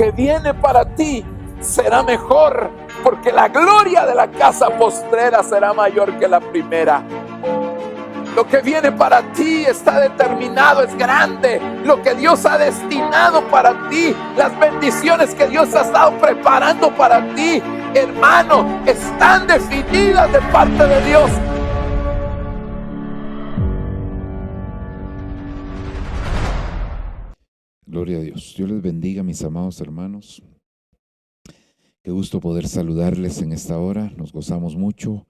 que viene para ti será mejor, porque la gloria de la casa postrera será mayor que la primera. Lo que viene para ti está determinado, es grande. Lo que Dios ha destinado para ti, las bendiciones que Dios ha estado preparando para ti, hermano, están definidas de parte de Dios. Gloria a Dios. Dios les bendiga, mis amados hermanos. Qué gusto poder saludarles en esta hora. Nos gozamos mucho.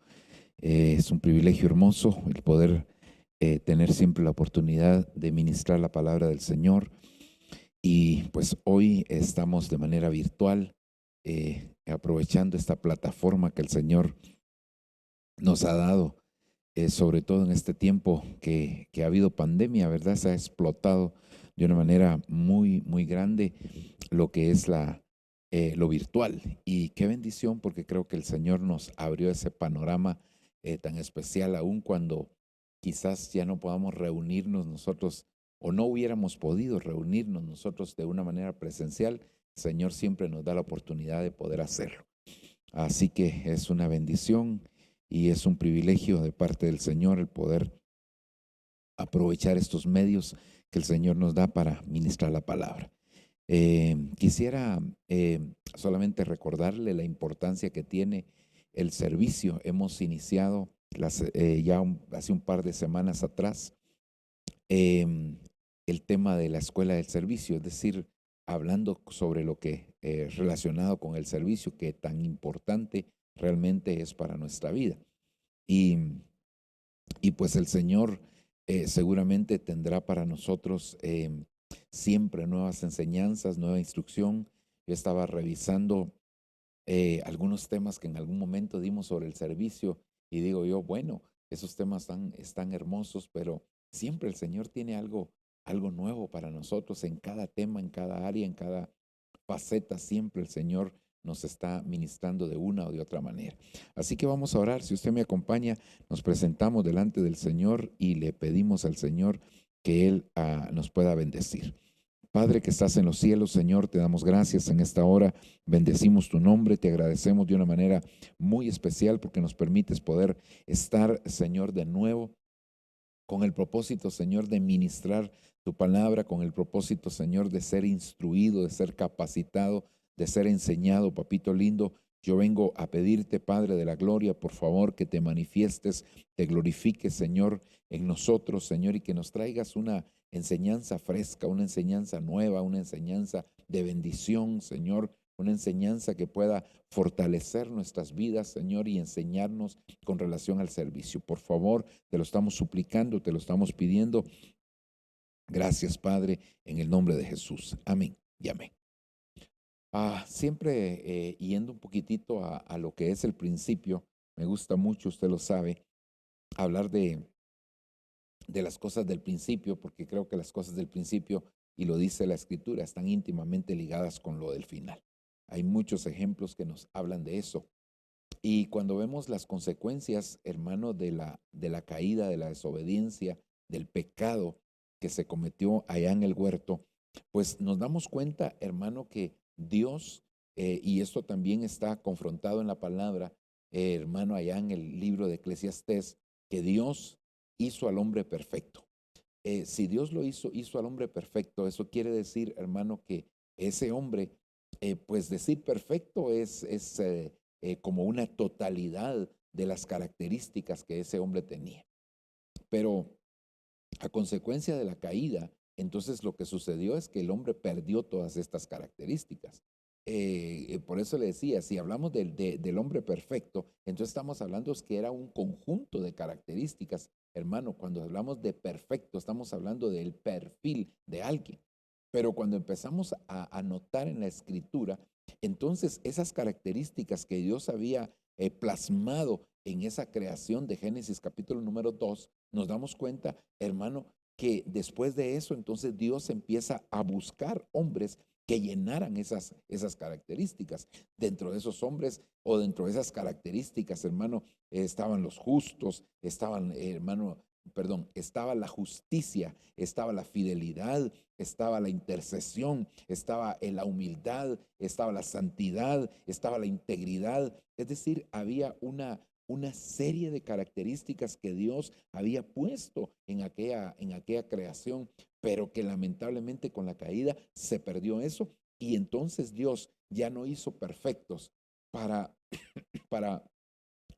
Es un privilegio hermoso el poder tener siempre la oportunidad de ministrar la palabra del Señor. Y pues hoy estamos de manera virtual, aprovechando esta plataforma que el Señor nos ha dado, sobre todo en este tiempo que ha habido pandemia, ¿verdad? Se ha explotado de una manera muy, muy grande lo que es lo virtual. Y qué bendición, porque creo que el Señor nos abrió ese panorama tan especial, aun cuando quizás ya no podamos reunirnos nosotros o no hubiéramos podido reunirnos nosotros de una manera presencial. El Señor siempre nos da la oportunidad de poder hacerlo. Así que es una bendición y es un privilegio de parte del Señor el poder aprovechar estos medios que el Señor nos da para ministrar la palabra. Quisiera solamente recordarle la importancia que tiene el servicio. Hemos iniciado hace un par de semanas atrás el tema de la escuela del servicio, es decir, hablando sobre lo que relacionado con el servicio, que tan importante realmente es para nuestra vida. Y, y pues el Señor seguramente tendrá para nosotros siempre nuevas enseñanzas, nueva instrucción. Yo estaba revisando algunos temas que en algún momento dimos sobre el servicio y digo yo, bueno, esos temas están hermosos, pero siempre el Señor tiene algo nuevo para nosotros en cada tema, en cada área, en cada faceta. Siempre el Señor nos está ministrando de una o de otra manera. Así que vamos a orar. Si usted me acompaña, nos presentamos delante del Señor y le pedimos al Señor que Él nos pueda bendecir. Padre que estás en los cielos, Señor, te damos gracias en esta hora, bendecimos tu nombre, te agradecemos de una manera muy especial porque nos permites poder estar, Señor, de nuevo con el propósito, Señor, de ministrar tu palabra, con el propósito, Señor, de ser instruido, de ser capacitado, de ser enseñado, papito lindo. Yo vengo a pedirte, Padre de la gloria, por favor, que te manifiestes, te glorifiques, Señor, en nosotros, Señor, y que nos traigas una enseñanza fresca, una enseñanza nueva, una enseñanza de bendición, Señor, una enseñanza que pueda fortalecer nuestras vidas, Señor, y enseñarnos con relación al servicio. Por favor, te lo estamos suplicando, te lo estamos pidiendo. Gracias, Padre, en el nombre de Jesús. Amén y amén. Siempre yendo un poquitito a lo que es el principio, me gusta mucho, usted lo sabe, hablar de las cosas del principio, porque creo que las cosas del principio, y lo dice la Escritura, están íntimamente ligadas con lo del final. Hay muchos ejemplos que nos hablan de eso. Y cuando vemos las consecuencias, hermano, de la caída, de la desobediencia, del pecado que se cometió allá en el huerto, pues nos damos cuenta, hermano, que Dios, y esto también está confrontado en la palabra, hermano, allá en el libro de Eclesiastés, que Dios hizo al hombre perfecto. Si Dios lo hizo al hombre perfecto, eso quiere decir, hermano, que ese hombre, pues decir perfecto es como una totalidad de las características que ese hombre tenía. Pero a consecuencia de la caída, entonces lo que sucedió es que el hombre perdió todas estas características. Por eso le decía, si hablamos del hombre perfecto, entonces estamos hablando que era un conjunto de características. Hermano, cuando hablamos de perfecto, estamos hablando del perfil de alguien. Pero cuando empezamos a notar en la escritura, entonces esas características que Dios había plasmado en esa creación de Génesis capítulo número 2, nos damos cuenta, hermano, que después de eso, entonces Dios empieza a buscar hombres que llenaran esas características. Dentro de esos hombres o dentro de esas características, hermano, estaban los justos, estaban, hermano, estaba la justicia, estaba la fidelidad, estaba la intercesión, estaba la humildad, estaba la santidad, estaba la integridad. Es decir, había una serie de características que Dios había puesto en aquella creación, pero que lamentablemente con la caída se perdió eso, y entonces Dios ya no hizo perfectos para, para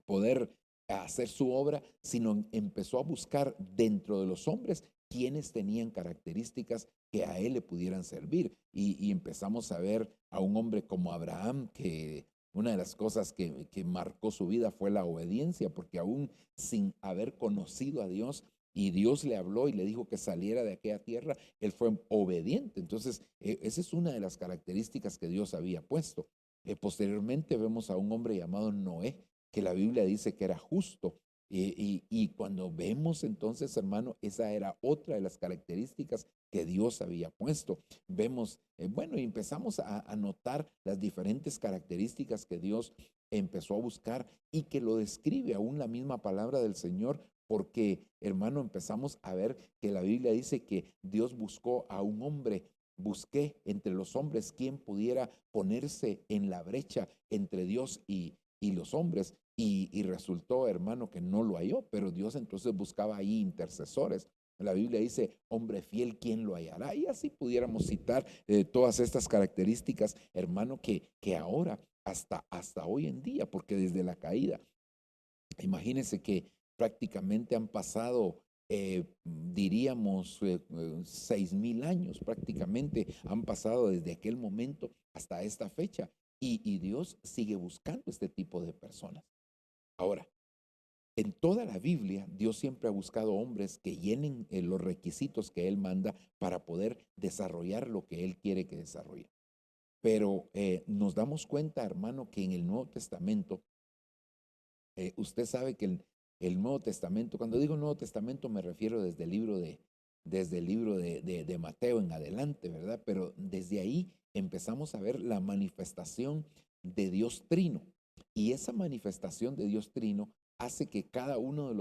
poder hacer su obra, sino empezó a buscar dentro de los hombres quienes tenían características que a él le pudieran servir. Y empezamos a ver a un hombre como Abraham, que una de las cosas que marcó su vida fue la obediencia, porque aún sin haber conocido a Dios, y Dios le habló y le dijo que saliera de aquella tierra, él fue obediente. Entonces, esa es una de las características que Dios había puesto. Posteriormente vemos a un hombre llamado Noé, que la Biblia dice que era justo. Y cuando vemos entonces, hermano, esa era otra de las características que Dios había puesto. Vemos, bueno, y empezamos a notar las diferentes características que Dios empezó a buscar y que lo describe aún la misma palabra del Señor, porque, hermano, empezamos a ver que la Biblia dice que Dios buscó a un hombre. Busqué entre los hombres quien pudiera ponerse en la brecha entre Dios y los hombres, y resultó, hermano, que no lo halló, pero Dios entonces buscaba ahí intercesores. La Biblia dice, hombre fiel, ¿quién lo hallará? Y así pudiéramos citar todas estas características, hermano, que ahora, hasta hoy en día, porque desde la caída, imagínense que prácticamente han pasado, diríamos, 6.000 años, prácticamente han pasado desde aquel momento hasta esta fecha. Y Dios sigue buscando este tipo de personas. Ahora, en toda la Biblia, Dios siempre ha buscado hombres que llenen los requisitos que Él manda para poder desarrollar lo que Él quiere que desarrolle. Pero nos damos cuenta, hermano, que en el Nuevo Testamento, usted sabe que el Nuevo Testamento, cuando digo Nuevo Testamento me refiero desde el libro de Mateo en adelante, ¿verdad? Pero desde ahí empezamos a ver la manifestación de Dios Trino. Y esa manifestación de Dios Trino hace que cada uno de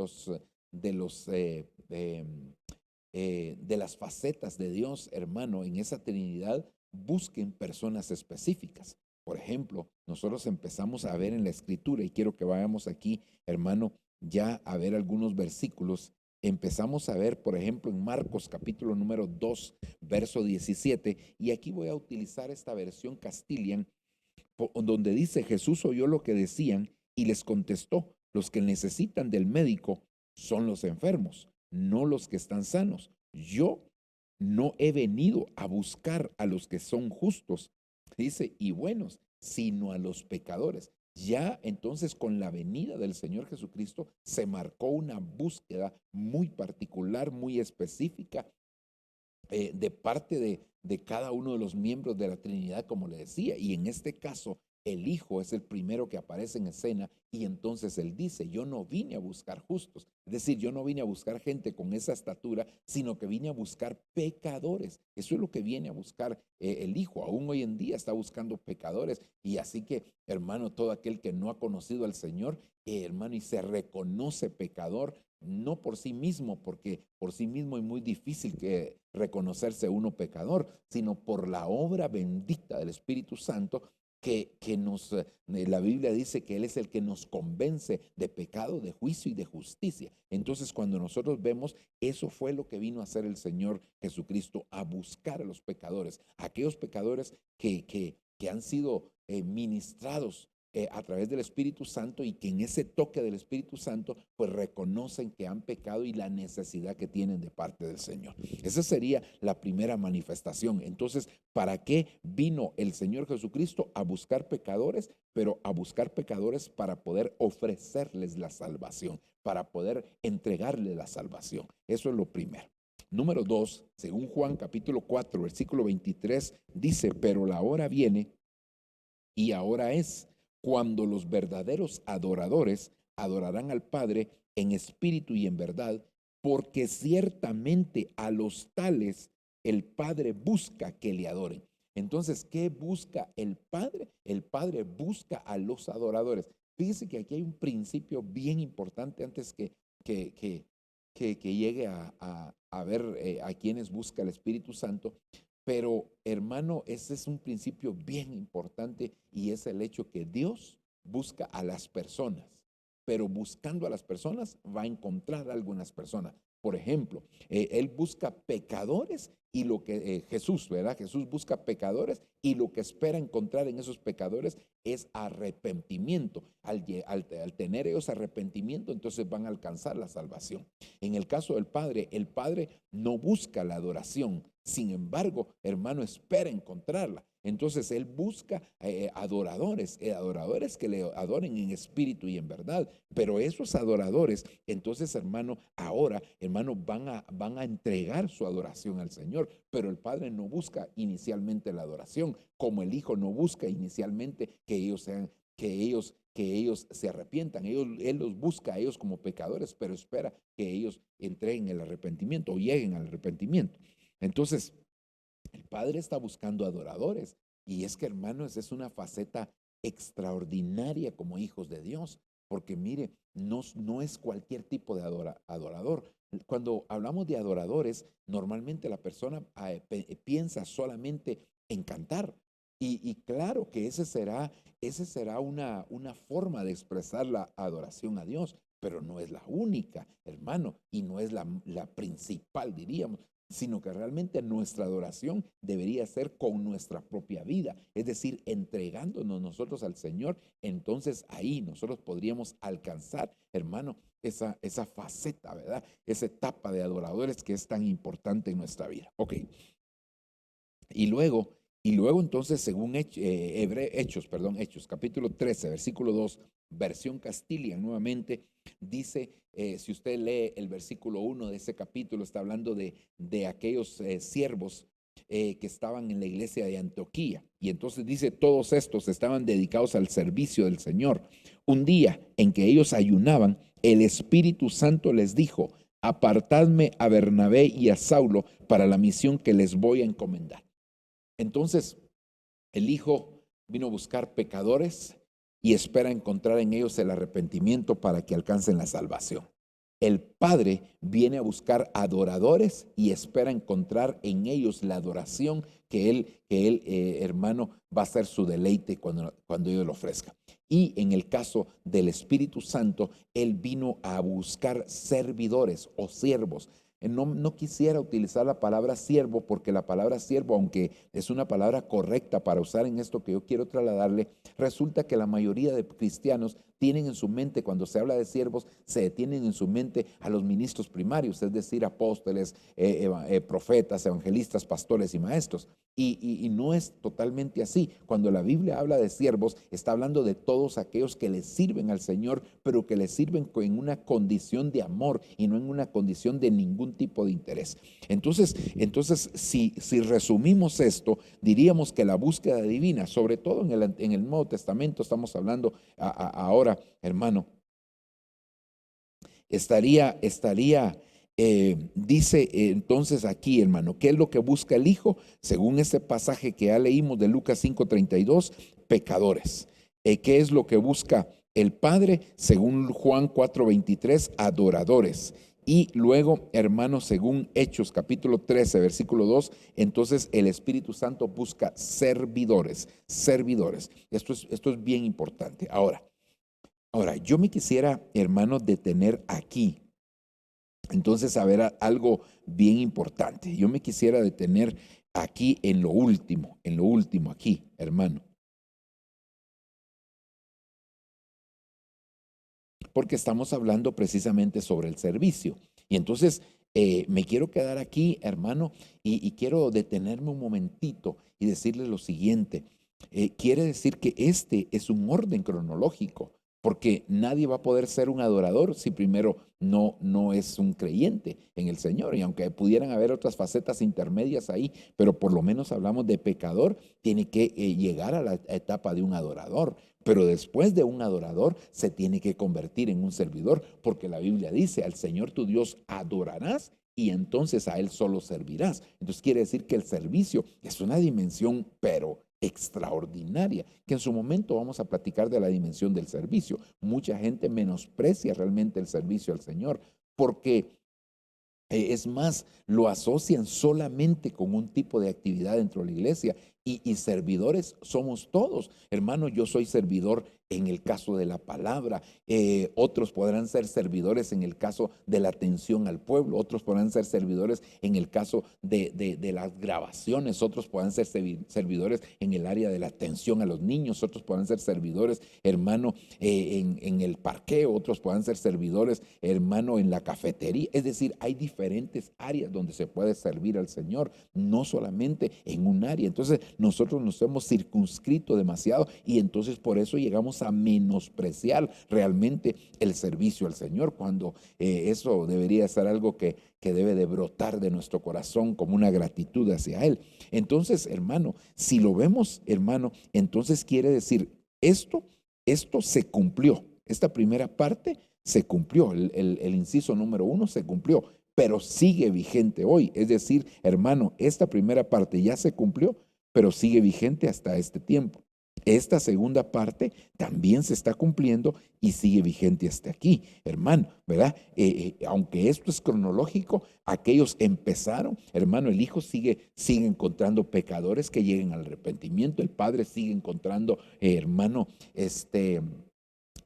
las facetas de Dios, hermano, en esa Trinidad, busquen personas específicas. Por ejemplo, nosotros empezamos a ver en la Escritura, y quiero que vayamos aquí, hermano, ya a ver algunos versículos. Empezamos a ver, por ejemplo, en Marcos capítulo número 2, verso 17, y aquí voy a utilizar esta versión Castilian, donde dice: Jesús oyó lo que decían y les contestó: los que necesitan del médico son los enfermos, no los que están sanos. Yo no he venido a buscar a los que son justos, dice, y buenos, sino a los pecadores. Ya entonces, con la venida del Señor Jesucristo se marcó una búsqueda muy particular, muy específica, de parte de cada uno de los miembros de la Trinidad, como le decía. Y en este caso, el Hijo es el primero que aparece en escena, y entonces él dice: yo no vine a buscar justos, es decir, yo no vine a buscar gente con esa estatura, sino que vine a buscar pecadores. Eso es lo que viene a buscar el Hijo. Aún hoy en día está buscando pecadores, y así que, hermano, todo aquel que no ha conocido al Señor, hermano, y se reconoce pecador, no por sí mismo, porque por sí mismo es muy difícil que reconocerse uno pecador, sino por la obra bendita del Espíritu Santo, la Biblia dice que Él es el que nos convence de pecado, de juicio y de justicia. Entonces, cuando nosotros vemos, eso fue lo que vino a hacer el Señor Jesucristo, a buscar a los pecadores, aquellos pecadores que han sido ministrados a través del Espíritu Santo, y que en ese toque del Espíritu Santo pues reconocen que han pecado y la necesidad que tienen de parte del Señor. Esa sería la primera manifestación. Entonces, ¿para qué vino el Señor Jesucristo? A buscar pecadores, pero a buscar pecadores para poder ofrecerles la salvación, para poder entregarles la salvación. Eso es lo primero. Número 2, según Juan capítulo 4, versículo 23, dice: pero la hora viene y ahora es, cuando los verdaderos adoradores adorarán al Padre en espíritu y en verdad, porque ciertamente a los tales el Padre busca que le adoren. Entonces, ¿qué busca el Padre? El Padre busca a los adoradores. Fíjese que aquí hay un principio bien importante antes que que llegue a ver a quienes busca el Espíritu Santo. Pero hermano, ese es un principio bien importante y es el hecho que Dios busca a las personas, pero buscando a las personas va a encontrar a algunas personas. Por ejemplo, Él busca pecadores y lo que Jesús, ¿verdad? Jesús busca pecadores y lo que espera encontrar en esos pecadores es arrepentimiento. Al tener ellos arrepentimiento, entonces van a alcanzar la salvación. En el caso del Padre, el Padre no busca la adoración. Sin embargo, hermano, espera encontrarla. Entonces Él busca adoradores que le adoren en espíritu y en verdad. Pero esos adoradores, entonces, hermano, ahora, hermano, van a entregar su adoración al Señor. Pero el Padre no busca inicialmente la adoración, como el Hijo no busca inicialmente que ellos sean, que ellos se arrepientan. Él los busca a ellos como pecadores, pero espera que ellos entreguen el arrepentimiento o lleguen al arrepentimiento. Entonces, el Padre está buscando adoradores. Y es que, hermanos, es una faceta extraordinaria como hijos de Dios. Porque mire, no es cualquier tipo de adorador. Cuando hablamos de adoradores, normalmente la persona piensa solamente en cantar. Y claro que ese será una forma de expresar la adoración a Dios, pero no es la única, hermano, y no es la principal, diríamos, sino que realmente nuestra adoración debería ser con nuestra propia vida, es decir, entregándonos nosotros al Señor. Entonces ahí nosotros podríamos alcanzar, hermano, esa faceta, ¿verdad? Esa etapa de adoradores que es tan importante en nuestra vida. Ok. Y luego, entonces, según Hechos, capítulo 13, versículo 2, versión Castilian nuevamente, dice, si usted lee el versículo 1 de ese capítulo, está hablando de aquellos siervos que estaban en la iglesia de Antioquía. Y entonces dice, todos estos estaban dedicados al servicio del Señor. Un día en que ellos ayunaban, el Espíritu Santo les dijo, apartadme a Bernabé y a Saulo para la misión que les voy a encomendar. Entonces, el Hijo vino a buscar pecadores y espera encontrar en ellos el arrepentimiento para que alcancen la salvación. El Padre viene a buscar adoradores y espera encontrar en ellos la adoración que él hermano, va a ser su deleite cuando Dios lo ofrezca. Y en el caso del Espíritu Santo, Él vino a buscar servidores o siervos. No quisiera utilizar la palabra siervo porque la palabra siervo, aunque es una palabra correcta para usar en esto que yo quiero trasladarle, resulta que la mayoría de cristianos tienen en su mente, cuando se habla de siervos, se detienen en su mente a los ministros primarios, es decir, apóstoles, profetas, evangelistas, pastores y maestros. Y no es totalmente así. Cuando la Biblia habla de siervos, está hablando de todos aquellos que le sirven al Señor, pero que le sirven en una condición de amor y no en una condición de ningún tipo de interés. Entonces si resumimos esto, diríamos que la búsqueda divina, sobre todo en el Nuevo Testamento, estamos hablando ahora, hermano, estaría dice entonces aquí, hermano, ¿qué es lo que busca el Hijo? Según este pasaje que ya leímos de Lucas 5:32, pecadores. ¿Qué es lo que busca el Padre? Según Juan 4:23, adoradores. Y luego, hermano, según Hechos capítulo 13, versículo 2, entonces el Espíritu Santo busca servidores. Esto es bien importante. Ahora, yo me quisiera, hermano, detener aquí. Entonces, a ver, algo bien importante. Yo me quisiera detener aquí en lo último aquí, hermano. Porque estamos hablando precisamente sobre el servicio. Y entonces me quiero quedar aquí, hermano, y quiero detenerme un momentito y decirle lo siguiente. Quiere decir que este es un orden cronológico, porque nadie va a poder ser un adorador si primero no es un creyente en el Señor. Y aunque pudieran haber otras facetas intermedias ahí, pero por lo menos hablamos de pecador, tiene que llegar a la etapa de un adorador. Pero después de un adorador se tiene que convertir en un servidor, porque la Biblia dice, al Señor tu Dios adorarás y entonces a Él solo servirás. Entonces quiere decir que el servicio es una dimensión, pero extraordinaria, que en su momento vamos a platicar de la dimensión del servicio. Mucha gente menosprecia realmente el servicio al Señor, porque Es más, lo asocian solamente con un tipo de actividad dentro de la iglesia y servidores somos todos. Hermano, yo soy servidor en el caso de la palabra, otros podrán ser servidores en el caso de la atención al pueblo, otros podrán ser servidores en el caso de las grabaciones, otros podrán ser servidores en el área de la atención a los niños, otros podrán ser servidores, hermano, en el parqueo, otros podrán ser servidores, hermano, en la cafetería. Es decir, hay diferentes áreas donde se puede servir al Señor, no solamente en un área. Entonces nosotros nos hemos circunscrito demasiado y entonces por eso llegamos a menospreciar realmente el servicio al Señor, cuando eso debería ser algo que debe de brotar de nuestro corazón como una gratitud hacia Él. Entonces, hermano, si lo vemos, hermano, entonces quiere decir esto se cumplió. Esta primera parte se cumplió, el inciso número 1 se cumplió, pero sigue vigente hoy. Es decir, hermano, esta primera parte ya se cumplió, pero sigue vigente hasta este tiempo. Esta segunda parte también se está cumpliendo y sigue vigente hasta aquí, hermano, ¿verdad? Aunque esto es cronológico, aquellos empezaron, hermano, el Hijo sigue encontrando pecadores que lleguen al arrepentimiento, el Padre sigue encontrando, hermano,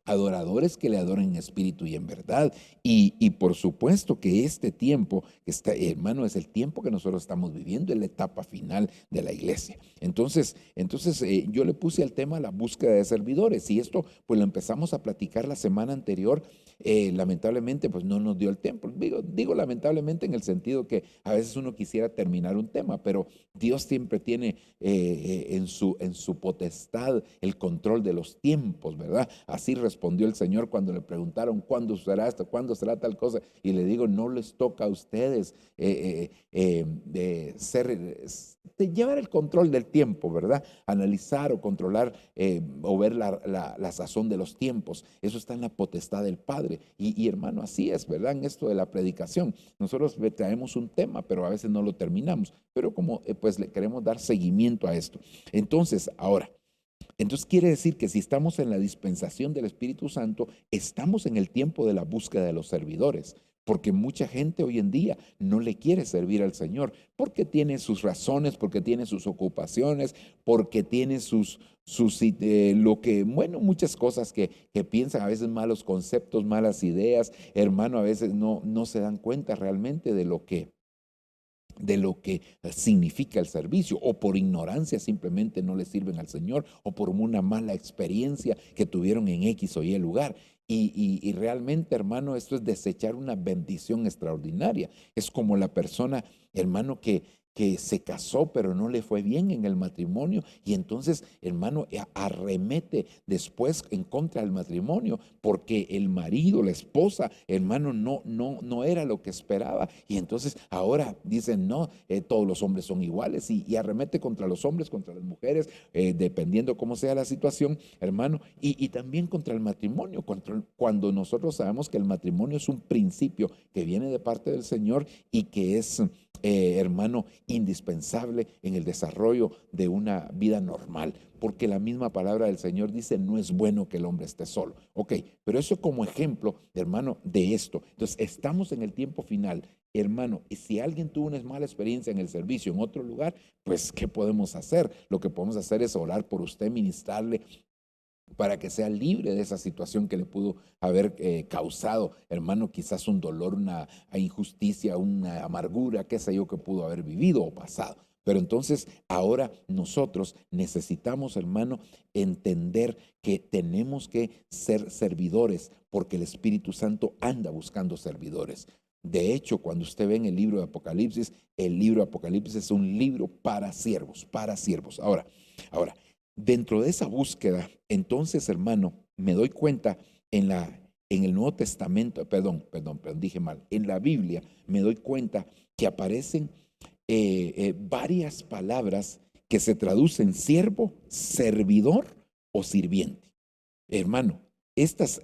adoradores que le adoren en espíritu y en verdad. Y por supuesto que este tiempo, hermano, es el tiempo que nosotros estamos viviendo, es la etapa final de la iglesia. Entonces yo le puse al tema la búsqueda de servidores y esto pues lo empezamos a platicar la semana anterior. Lamentablemente pues no nos dio el tiempo. Digo lamentablemente en el sentido que a veces uno quisiera terminar un tema, pero Dios siempre tiene en su potestad el control de los tiempos, ¿verdad? Así respondió el Señor cuando le preguntaron cuándo será esto, cuándo será tal cosa, y le digo, no les toca a ustedes llevar el control del tiempo, ¿verdad? Analizar o controlar o ver la sazón de los tiempos. Eso está en la potestad del Padre. Y hermano, así es, ¿verdad? En esto de la predicación, nosotros traemos un tema, pero a veces no lo terminamos, pero como pues le queremos dar seguimiento a esto. Entonces quiere decir que si estamos en la dispensación del Espíritu Santo, estamos en el tiempo de la búsqueda de los servidores, porque mucha gente hoy en día no le quiere servir al Señor, porque tiene sus razones, porque tiene sus ocupaciones, porque tiene muchas cosas que piensan, a veces malos conceptos, malas ideas, hermano, a veces no se dan cuenta realmente de lo que significa el servicio, o por ignorancia simplemente no le sirven al Señor, o por una mala experiencia que tuvieron en X o Y lugar. Y realmente, hermano, esto es desechar una bendición extraordinaria. Es como la persona, hermano, que se casó pero no le fue bien en el matrimonio y entonces, hermano, arremete después en contra del matrimonio porque el marido, la esposa, hermano, no era lo que esperaba y entonces ahora dicen, no, todos los hombres son iguales y arremete contra los hombres, contra las mujeres, dependiendo cómo sea la situación, hermano, y también contra el matrimonio, cuando nosotros sabemos que el matrimonio es un principio que viene de parte del Señor y que es hermano, indispensable en el desarrollo de una vida normal, porque la misma palabra del Señor dice, no es bueno que el hombre esté solo. Ok, pero eso como ejemplo, hermano, de esto. Entonces, estamos en el tiempo final, hermano, y si alguien tuvo una mala experiencia en el servicio en otro lugar, pues, ¿qué podemos hacer? Lo que podemos hacer es orar por usted, ministrarle, para que sea libre de esa situación que le pudo haber causado, hermano, quizás un dolor, una injusticia, una amargura, qué sé yo, que pudo haber vivido o pasado. Pero entonces ahora nosotros necesitamos, hermano, entender que tenemos que ser servidores porque el Espíritu Santo anda buscando servidores. De hecho, cuando usted ve en el libro de Apocalipsis, el libro de Apocalipsis es un libro para siervos, para siervos. Ahora, dentro de esa búsqueda, entonces, hermano, me doy cuenta en el Nuevo Testamento, perdón, dije mal, en la Biblia me doy cuenta que aparecen varias palabras que se traducen siervo, servidor o sirviente. Hermano, estas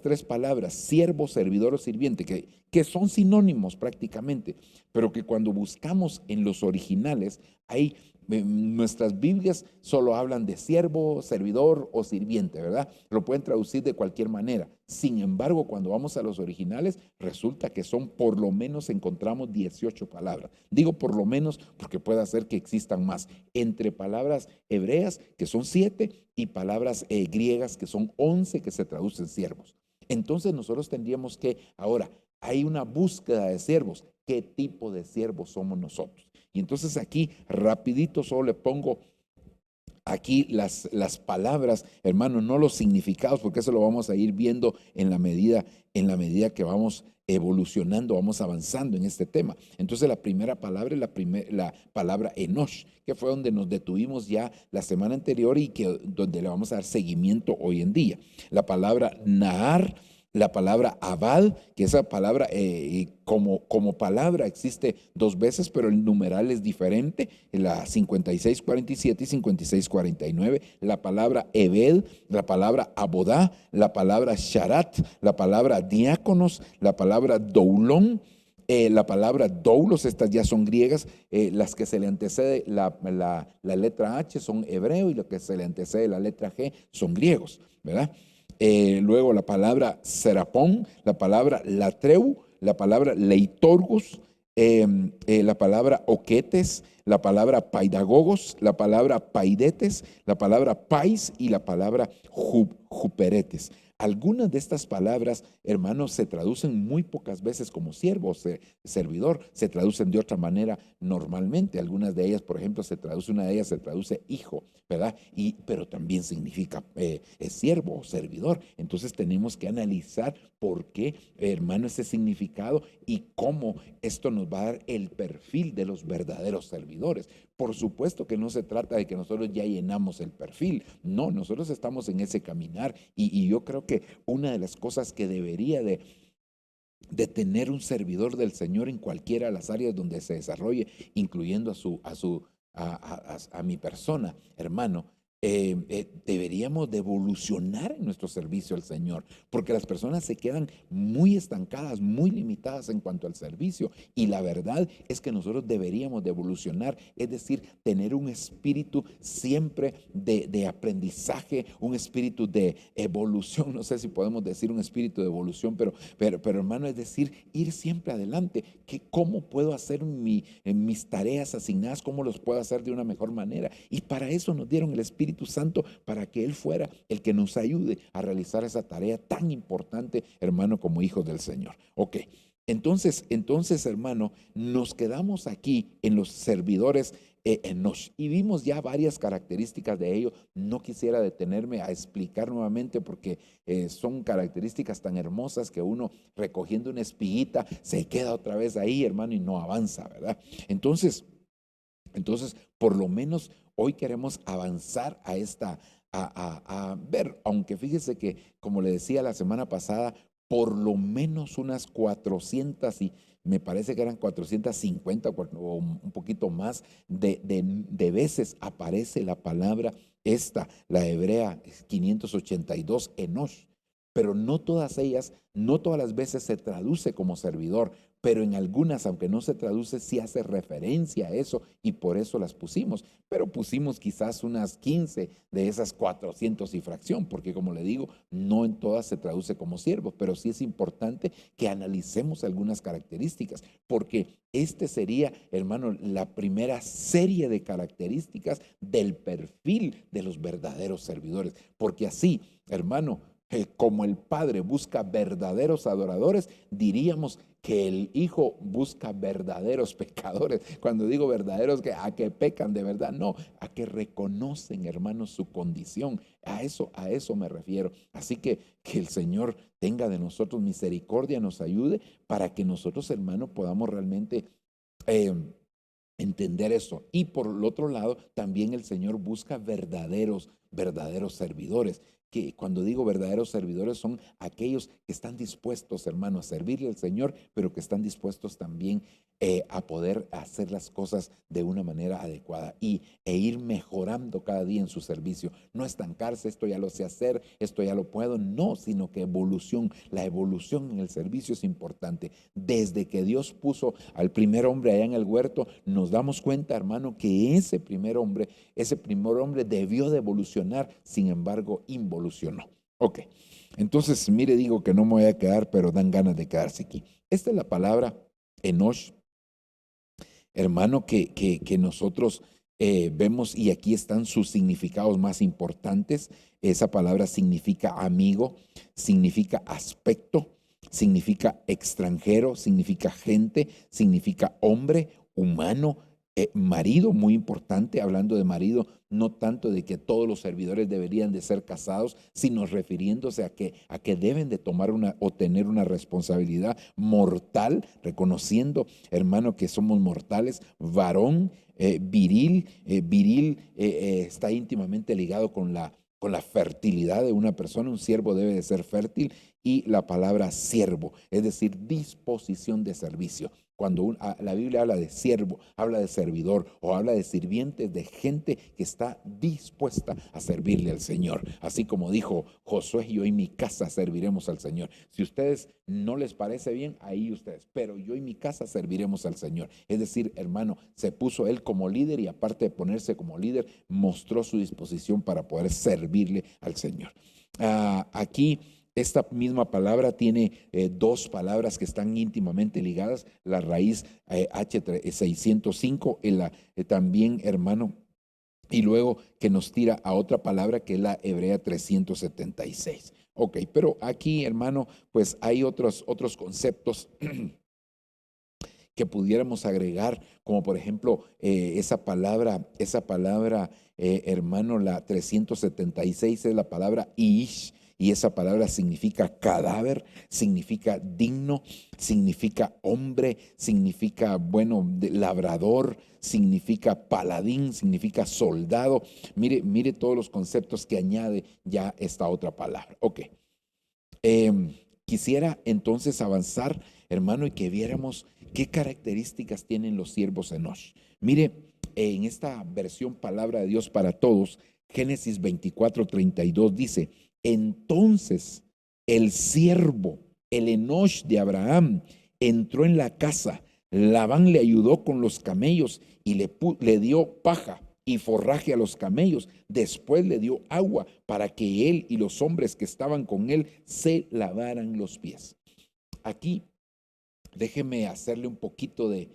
tres palabras, siervo, servidor o sirviente, que son sinónimos prácticamente, pero que cuando buscamos en los originales hay nuestras Biblias solo hablan de siervo, servidor o sirviente, ¿verdad? Lo pueden traducir de cualquier manera. Sin embargo, cuando vamos a los originales, resulta que son por lo menos encontramos 18 palabras. Digo por lo menos porque puede ser que existan más. Entre palabras hebreas, que son 7, y palabras griegas, que son 11, que se traducen siervos. Entonces nosotros tendríamos que, ahora, hay una búsqueda de siervos. ¿Qué tipo de siervos somos nosotros? Y entonces aquí rapidito solo le pongo aquí las palabras, hermano, no los significados, porque eso lo vamos a ir viendo en la medida que vamos evolucionando, vamos avanzando en este tema. Entonces la primera palabra es la palabra Enosh, que fue donde nos detuvimos ya la semana anterior y donde le vamos a dar seguimiento hoy en día. La palabra Nahar, la palabra Abad, que esa palabra como palabra existe 2 veces, pero el numeral es diferente, la 5647 y 5649, la palabra Ebed, la palabra Abodá, la palabra Sharat, la palabra diáconos, la palabra Doulón, la palabra doulos, estas ya son griegas, las que se le antecede la letra H son hebreo y lo que se le antecede la letra G son griegos, ¿verdad? Luego la palabra serapón, la palabra latreu, la palabra leitorgus, la palabra oquetes, la palabra paidagogos, la palabra paidetes, la palabra pais y la palabra juperetes. Algunas de estas palabras, hermanos, se traducen muy pocas veces como siervo o servidor, se traducen de otra manera normalmente. Algunas de ellas, por ejemplo, una de ellas se traduce hijo, ¿verdad? Pero también significa siervo o servidor. Entonces tenemos que analizar por qué, hermano, ese significado y cómo esto nos va a dar el perfil de los verdaderos servidores. Por supuesto que no se trata de que nosotros ya llenamos el perfil, no, nosotros estamos en ese caminar y yo creo que una de las cosas que debería de tener un servidor del Señor en cualquiera de las áreas donde se desarrolle, incluyendo a mi persona, hermano, deberíamos de evolucionar en nuestro servicio al Señor, porque las personas se quedan muy estancadas, muy limitadas en cuanto al servicio, y la verdad es que nosotros deberíamos de evolucionar, es decir, tener un espíritu siempre de aprendizaje, un espíritu de evolución, no sé si podemos decir un espíritu de evolución, pero hermano, es decir, ir siempre adelante, que cómo puedo hacer en mis tareas asignadas, cómo los puedo hacer de una mejor manera, y para eso nos dieron el Espíritu Santo, para que Él fuera el que nos ayude a realizar esa tarea tan importante, hermano, como hijos del Señor. Ok, entonces, hermano, nos quedamos aquí en los servidores Enosh y vimos ya varias características de ello. No quisiera detenerme a explicar nuevamente porque son características tan hermosas que uno recogiendo una espiguita se queda otra vez ahí, hermano, y no avanza, ¿verdad? Entonces, por lo menos hoy queremos avanzar a ver, aunque fíjese que, como le decía la semana pasada, por lo menos unas 400 y me parece que eran 450 o un poquito más de veces aparece la palabra esta, la hebrea 582, Enosh. Pero no todas ellas, no todas las veces se traduce como servidor, pero en algunas, aunque no se traduce, sí hace referencia a eso y por eso las pusimos. Pero pusimos quizás unas 15 de esas 400 y fracción, porque como le digo, no en todas se traduce como siervo, pero sí es importante que analicemos algunas características, porque este sería, hermano, la primera serie de características del perfil de los verdaderos servidores, porque así, hermano, como el Padre busca verdaderos adoradores, diríamos que el Hijo busca verdaderos pecadores. Cuando digo verdaderos, a que pecan de verdad, no, a que reconocen, hermanos, su condición. A eso me refiero. Así que el Señor tenga de nosotros misericordia, nos ayude para que nosotros, hermanos, podamos realmente entender eso. Y por el otro lado, también el Señor busca verdaderos servidores que cuando digo verdaderos servidores son aquellos que están dispuestos, hermano, a servirle al Señor, pero que están dispuestos también a poder hacer las cosas de una manera adecuada e ir mejorando cada día en su servicio. No estancarse, esto ya lo sé hacer, esto ya lo puedo, no, sino que evolución. La evolución en el servicio es importante. Desde que Dios puso al primer hombre allá en el huerto, nos damos cuenta, hermano, que ese primer hombre debió de evolucionar, sin embargo, involucionó. Ok, entonces, mire, digo que no me voy a quedar, pero dan ganas de quedarse aquí. Esta es la palabra Enosh, hermano, que nosotros vemos, y aquí están sus significados más importantes. Esa palabra significa amigo, significa aspecto, significa extranjero, significa gente, significa hombre, humano, marido, muy importante, hablando de marido, no tanto de que todos los servidores deberían de ser casados, sino refiriéndose a que deben de tomar o tener una responsabilidad mortal, reconociendo, hermano, que somos mortales, varón, viril. Viril está íntimamente ligado con la fertilidad de una persona. Un siervo debe de ser fértil, y la palabra siervo, es decir, disposición de servicio. Cuando la Biblia habla de siervo, habla de servidor o habla de sirvientes, de gente que está dispuesta a servirle al Señor. Así como dijo Josué, yo y mi casa serviremos al Señor. Si a ustedes no les parece bien, ahí ustedes, pero yo y mi casa serviremos al Señor. Es decir, hermano, se puso él como líder, y aparte de ponerse como líder, mostró su disposición para poder servirle al Señor. Aquí esta misma palabra tiene dos palabras que están íntimamente ligadas. La raíz H605, también, hermano, y luego que nos tira a otra palabra que es la hebrea 376. Ok, pero aquí, hermano, pues hay otros conceptos que pudiéramos agregar, como por ejemplo esa palabra, hermano, la 376 es la palabra ish, y esa palabra significa cadáver, significa digno, significa hombre, significa, bueno, labrador, significa paladín, significa soldado. Mire todos los conceptos que añade ya esta otra palabra. Ok. Quisiera entonces avanzar, hermano, y que viéramos qué características tienen los siervos Enosh. Mire, en esta versión Palabra de Dios para Todos, Génesis 24:32 dice: entonces el siervo, el Enosh de Abraham, entró en la casa. Labán le ayudó con los camellos y le dio paja y forraje a los camellos. Después le dio agua para que él y los hombres que estaban con él se lavaran los pies. Aquí déjeme hacerle un poquito de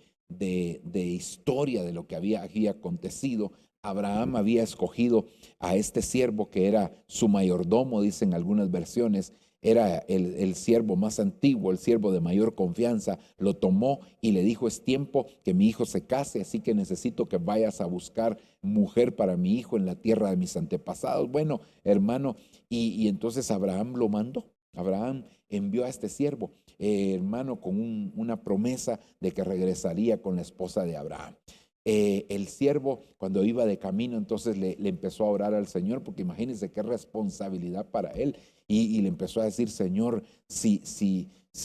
historia de lo que había acontecido. Abraham había escogido a este siervo que era su mayordomo, dicen algunas versiones. Era el siervo más antiguo, el siervo de mayor confianza. Lo tomó y le dijo: es tiempo que mi hijo se case, así que necesito que vayas a buscar mujer para mi hijo en la tierra de mis antepasados. Bueno, hermano, y entonces Abraham lo mandó. Abraham envió a este siervo, hermano, con una promesa de que regresaría con la esposa de Abraham. El siervo, cuando iba de camino, entonces le empezó a orar al Señor, porque imagínense qué responsabilidad para él, y le empezó a decir: Señor, si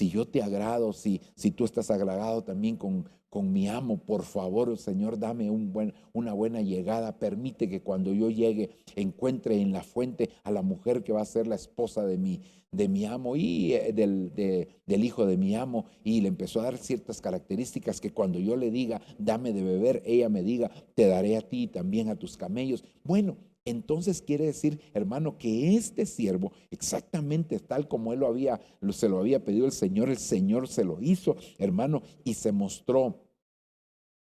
yo te agrado, si tú estás agradado también con mi amo, por favor, Señor, dame una buena llegada. Permite que cuando yo llegue encuentre en la fuente a la mujer que va a ser la esposa de mi amo y del hijo de mi amo. Y le empezó a dar ciertas características, que cuando yo le diga: dame de beber, ella me diga: te daré a ti y también a tus camellos. Bueno, entonces quiere decir, hermano, que este siervo, exactamente tal como se lo había pedido el Señor se lo hizo, hermano, y se mostró,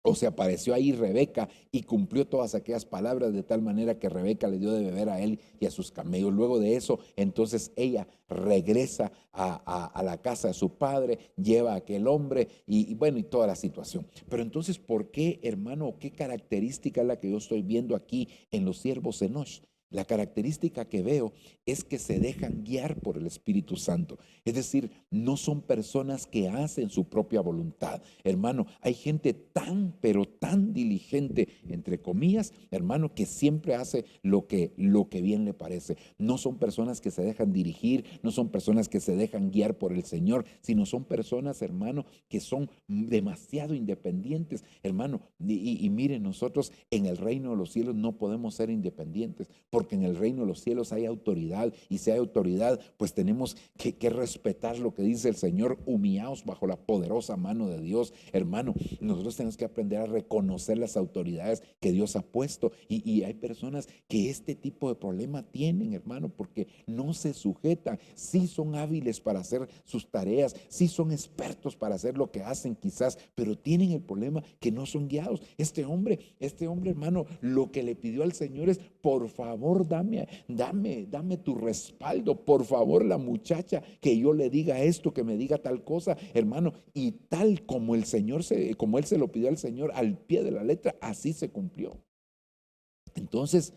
o se apareció ahí Rebeca y cumplió todas aquellas palabras, de tal manera que Rebeca le dio de beber a él y a sus camellos. Luego de eso, entonces ella regresa a la casa de su padre, lleva a aquel hombre y bueno, y toda la situación. Pero entonces, ¿por qué, hermano? ¿Qué característica es la que yo estoy viendo aquí en los siervos Enosh? La característica que veo es que se dejan guiar por el Espíritu Santo. Es decir, no son personas que hacen su propia voluntad. Hermano, hay gente tan, pero tan diligente, entre comillas, hermano, que siempre hace lo que bien le parece. No son personas que se dejan dirigir, no son personas que se dejan guiar por el Señor, sino son personas, hermano, que son demasiado independientes, hermano. Y miren, nosotros en el reino de los cielos no podemos ser independientes, porque en el reino de los cielos hay autoridad, y si hay autoridad, pues tenemos que respetar lo que dice el Señor, humillados bajo la poderosa mano de Dios. Hermano, nosotros tenemos que aprender a reconocer las autoridades que Dios ha puesto, y hay personas que este tipo de problema tienen, hermano, porque no se sujetan. Sí son hábiles para hacer sus tareas, sí son expertos para hacer lo que hacen quizás, pero tienen el problema que no son guiados. Este hombre, hermano, lo que le pidió al Señor es: por favor, dame tu respaldo, por favor, la muchacha, que yo le diga esto, que me diga tal cosa, hermano. Y tal como como él se lo pidió al Señor, al pie de la letra, así se cumplió. Entonces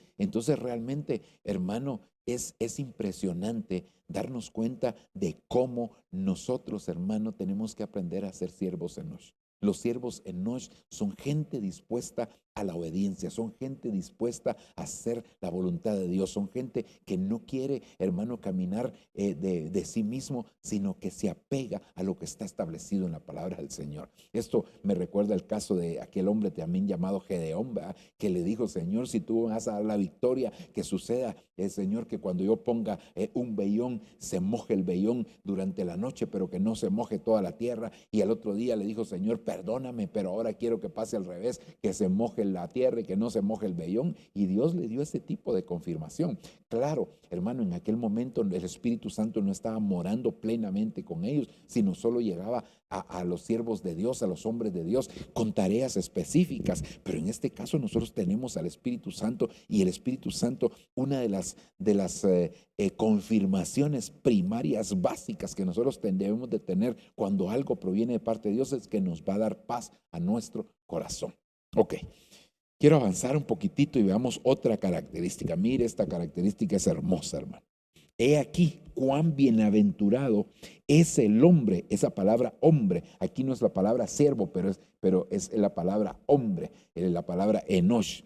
realmente, hermano, es impresionante darnos cuenta de cómo nosotros, hermano, tenemos que aprender a ser siervos enosh. Los siervos enosh son gente dispuesta a la obediencia, son gente dispuesta a hacer la voluntad de Dios, son gente que no quiere, hermano, caminar de sí mismo, sino que se apega a lo que está establecido en la palabra del Señor. Esto me recuerda el caso de aquel hombre también llamado Gedeón, ¿verdad?, que le dijo: Señor, si tú vas a dar la victoria, que suceda, Señor, que cuando yo ponga un vellón, se moje el vellón durante la noche, pero que no se moje toda la tierra. Y al otro día le dijo: Señor, perdóname, pero ahora quiero que pase al revés, que se moje la tierra y que no se moje el vellón. Y Dios le dio ese tipo de confirmación. Claro, hermano, en aquel momento el Espíritu Santo no estaba morando plenamente con ellos, sino solo llegaba a los siervos de Dios, a los hombres de Dios, con tareas específicas. Pero en este caso nosotros tenemos al Espíritu Santo, y el Espíritu Santo, una de las confirmaciones primarias básicas que nosotros debemos de tener cuando algo proviene de parte de Dios, es que nos va a dar paz a nuestro corazón. Ok, quiero avanzar un poquitito y veamos otra característica. Mire, esta característica es hermosa, hermano. He aquí cuán bienaventurado es el hombre. Esa palabra hombre, aquí no es la palabra siervo, pero es la palabra hombre, la palabra enosh.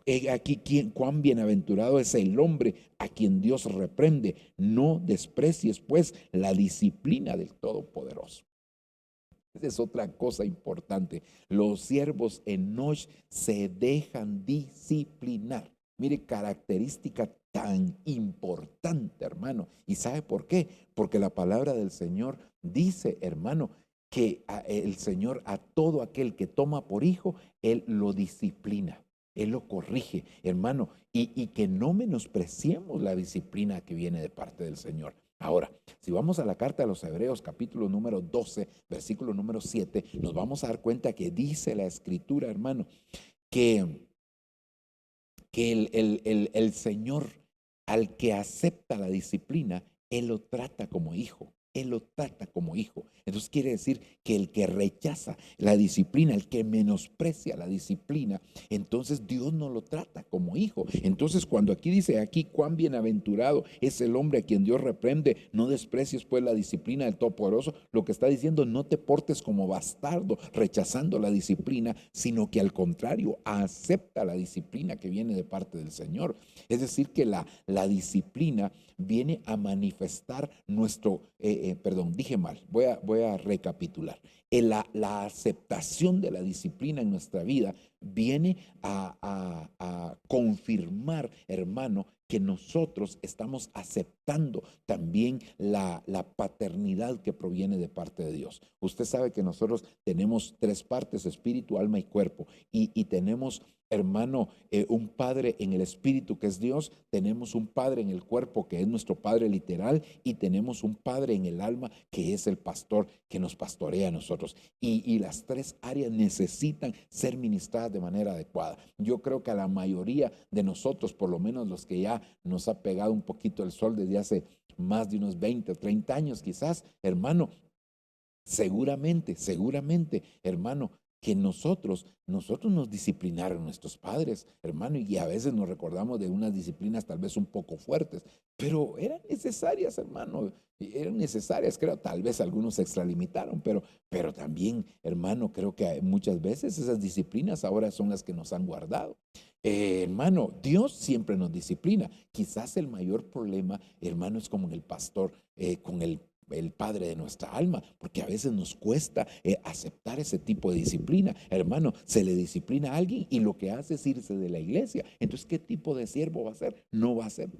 He aquí cuán bienaventurado es el hombre a quien Dios reprende. No desprecies pues la disciplina del Todopoderoso. Esa es otra cosa importante. Los siervos enosh se dejan disciplinar. Mire, característica tan importante, hermano. ¿Y sabe por qué? Porque la palabra del Señor dice, hermano, que el Señor a todo aquel que toma por hijo, Él lo disciplina, Él lo corrige, hermano, y que no menospreciemos la disciplina que viene de parte del Señor. Ahora, si vamos a la carta de los Hebreos, capítulo número 12, versículo número 7, nos vamos a dar cuenta que dice la Escritura, hermano, que el Señor, al que acepta la disciplina, Él lo trata como hijo. Él lo trata como hijo. Entonces quiere decir que el que rechaza la disciplina, el que menosprecia la disciplina, entonces Dios no lo trata como hijo. Entonces cuando aquí dice, aquí cuán bienaventurado es el hombre a quien Dios reprende, no desprecies pues la disciplina del Todopoderoso, lo que está diciendo: no te portes como bastardo rechazando la disciplina, sino que al contrario, acepta la disciplina que viene de parte del Señor. Es decir, que la disciplina viene a manifestar nuestro, dije mal, voy a recapitular. La aceptación de la disciplina en nuestra vida viene a confirmar, hermano, que nosotros estamos aceptando también la paternidad que proviene de parte de Dios. Usted sabe que nosotros tenemos tres partes: espíritu, alma y cuerpo, y tenemos, hermano, un padre en el espíritu que es Dios, tenemos un padre en el cuerpo que es nuestro padre literal, y tenemos un padre en el alma que es el pastor que nos pastorea a nosotros, y las tres áreas necesitan ser ministradas de manera adecuada. Yo creo que a la mayoría de nosotros, por lo menos los que ya nos ha pegado un poquito el sol desde hace más de unos 20 o 30 años quizás, hermano, seguramente, hermano, que nosotros nos disciplinaron nuestros padres, hermano, y a veces nos recordamos de unas disciplinas tal vez un poco fuertes, pero eran necesarias, hermano, eran necesarias, creo, tal vez algunos se extralimitaron, pero también, hermano, creo que muchas veces esas disciplinas ahora son las que nos han guardado. Hermano, Dios siempre nos disciplina. Quizás el mayor problema, hermano, es como en el pastor, con el padre de nuestra alma, porque a veces nos cuesta aceptar ese tipo de disciplina. Hermano, se le disciplina a alguien y lo que hace es irse de la iglesia. Entonces, ¿qué tipo de siervo va a ser? No va a ser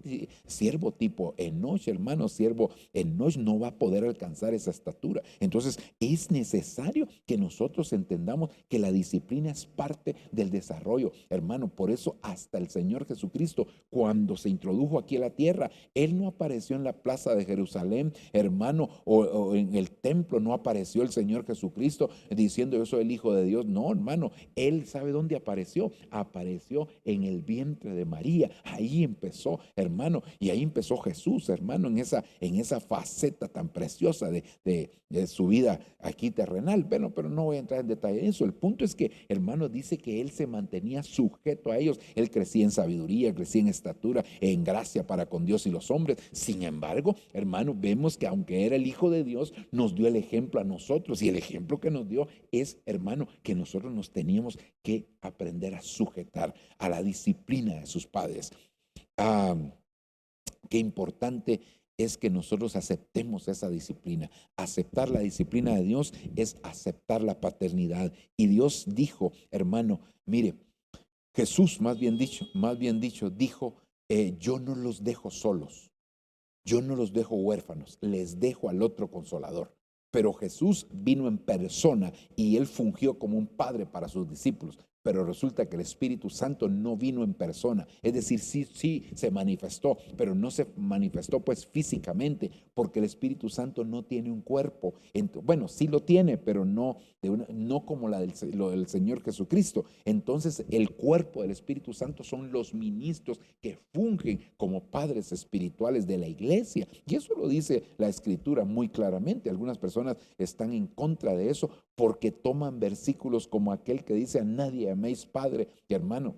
siervo tipo Enoch, hermano. Siervo Enoch no va a poder alcanzar esa estatura. Entonces, es necesario que nosotros entendamos que la disciplina es parte del desarrollo, hermano. Por eso hasta el Señor Jesucristo, cuando se introdujo aquí a la tierra, Él no apareció en la plaza de Jerusalén, hermano, o en el templo. No apareció el Señor Jesucristo diciendo yo soy el Hijo de Dios. No, hermano, Él sabe dónde apareció. Apareció en el vientre de María. Ahí empezó, hermano, y ahí empezó Jesús, hermano, en esa faceta tan preciosa de su vida aquí terrenal. Bueno, pero no voy a entrar en detalle en eso. El punto es que, hermano, dice que Él se mantenía sujeto a ellos. Él crecía en sabiduría, crecía en estatura, en gracia para con Dios y los hombres. Sin embargo, hermano, vemos que aunque era el Hijo de Dios, nos dio el ejemplo a nosotros, y el ejemplo que nos dio es, hermano, que nosotros nos teníamos que aprender a sujetar a la disciplina de sus padres. Ah, qué importante es que nosotros aceptemos esa disciplina. Aceptar la disciplina de Dios es aceptar la paternidad. Y Dios dijo, hermano, mire, Jesús más bien dicho, dijo, yo no los dejo solos. Yo no los dejo huérfanos, les dejo al otro consolador. Pero Jesús vino en persona y Él fungió como un padre para sus discípulos. Pero resulta que el Espíritu Santo no vino en persona. Es decir, sí se manifestó, pero no se manifestó pues físicamente, porque el Espíritu Santo no tiene un cuerpo. Bueno, sí lo tiene, pero no como lo del Señor Jesucristo. Entonces, el cuerpo del Espíritu Santo son los ministros que fungen como padres espirituales de la iglesia. Y eso lo dice la Escritura muy claramente. Algunas personas están en contra de eso porque toman versículos como aquel que dice: a nadie améis padre y hermano.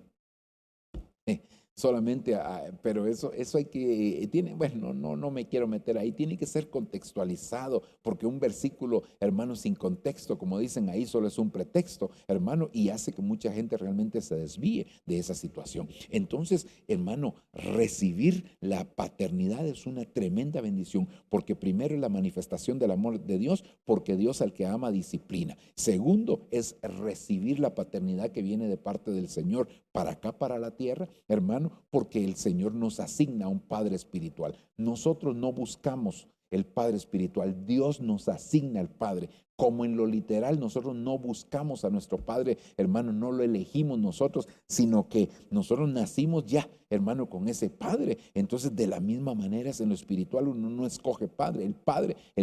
Solamente, pero eso hay que, bueno, no me quiero meter ahí, tiene que ser contextualizado, porque un versículo, hermano, sin contexto, como dicen ahí, solo es un pretexto, hermano, y hace que mucha gente realmente se desvíe de esa situación. Entonces, hermano, recibir la paternidad es una tremenda bendición, porque primero es la manifestación del amor de Dios, porque Dios al que ama disciplina. Segundo, es recibir la paternidad que viene de parte del Señor para acá, para la tierra, hermano, porque el Señor nos asigna un Padre espiritual. Nosotros no buscamos el Padre espiritual, Dios nos asigna el Padre. Como en lo literal, nosotros no buscamos a nuestro Padre, hermano, no lo elegimos nosotros, sino que nosotros nacimos ya, hermano, con ese Padre. Entonces, de la misma manera es en lo espiritual, uno no escoge Padre, el